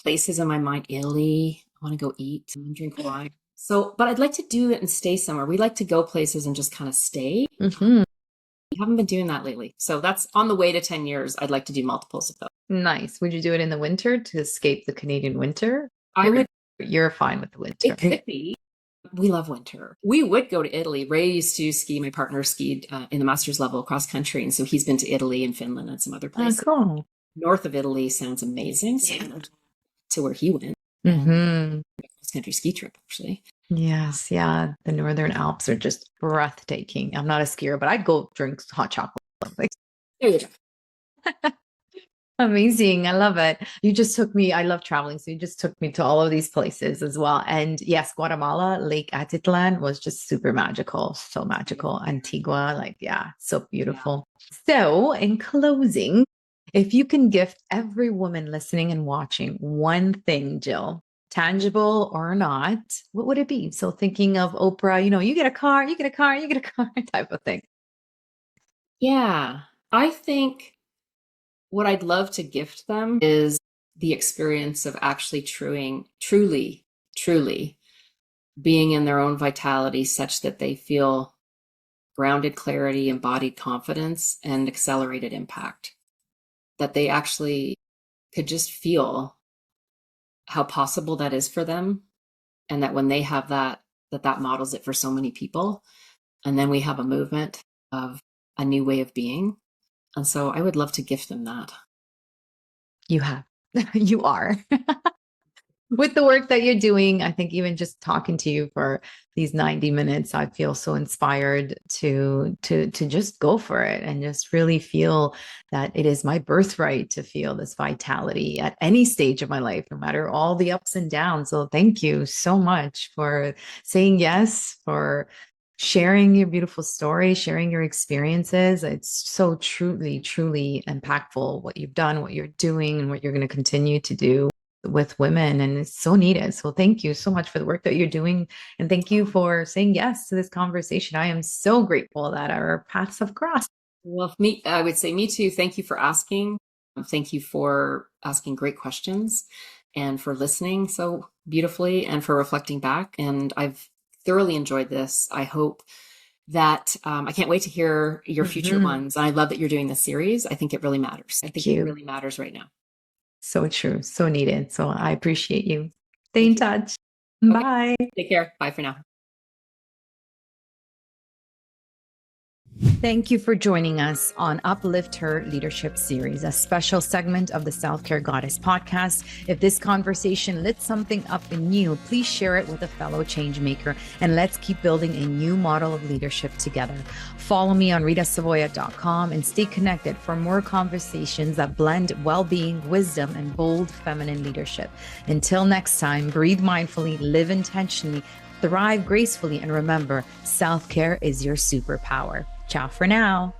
Places in my mind, Italy. I want to go eat and drink wine. So, but I'd like to do it and stay somewhere. We like to go places and just kind of stay. Mm-hmm. We haven't been doing that lately. So that's on the way to 10 years. I'd like to do multiples of those. Nice. Would you do it in the winter to escape the Canadian winter? I would. You're fine with the winter. It could be. We love winter. We would go to Italy. Ray used to ski. My partner skied in the master's level cross country. And so he's been to Italy and Finland and some other places. Oh, cool. North of Italy sounds amazing. So to where he went. Mm-hmm. Cross country ski trip, actually. Yes. Yeah. The Northern Alps are just breathtaking. I'm not a skier, but I'd go drink hot chocolate. There you go. Amazing. I love it. You just took me, I love traveling. So you just took me to all of these places as well. And yes, Guatemala, Lake Atitlan was just super magical. So magical. Antigua, like, yeah, so beautiful. So in closing, if you can gift every woman listening and watching one thing, Jill, tangible or not, what would it be? So thinking of Oprah, you get a car, you get a car, you get a car type of thing. Yeah. I think what I'd love to gift them is the experience of actually truly being in their own vitality such that they feel grounded clarity, embodied confidence, and accelerated impact. That they actually could just feel how possible that is for them. And that when they have that models it for so many people. And then we have a movement of a new way of being. And so I would love to gift them that. You have. You are. With the work that you're doing, I think even just talking to you for these 90 minutes, I feel so inspired to just go for it and just really feel that it is my birthright to feel this vitality at any stage of my life, no matter all the ups and downs. So thank you so much for saying yes, for sharing your beautiful story, sharing your experiences. It's so truly impactful what you've done, what you're doing, and what you're going to continue to do with women. And it's so needed. So thank you so much for the work that you're doing. And thank you for saying yes to this conversation. I am so grateful that our paths have crossed. Well, I would say me too. Thank you for asking. Thank you for asking great questions and for listening so beautifully and for reflecting back. And I've thoroughly enjoyed this. I hope that I can't wait to hear your future ones. And I love that you're doing this series. I think it really matters. I think it really matters right now. So true. So needed. So I appreciate you. Stay in touch. Bye. Take care. Bye for now. Thank you for joining us on Uplift Her Leadership Series, a special segment of the Self-Care Goddess podcast. If this conversation lit something up in you, please share it with a fellow change maker, and let's keep building a new model of leadership together. Follow me on ritasavoya.com and stay connected for more conversations that blend well-being, wisdom, and bold feminine leadership. Until next time, breathe mindfully, live intentionally, thrive gracefully, and remember, self-care is your superpower. Ciao for now.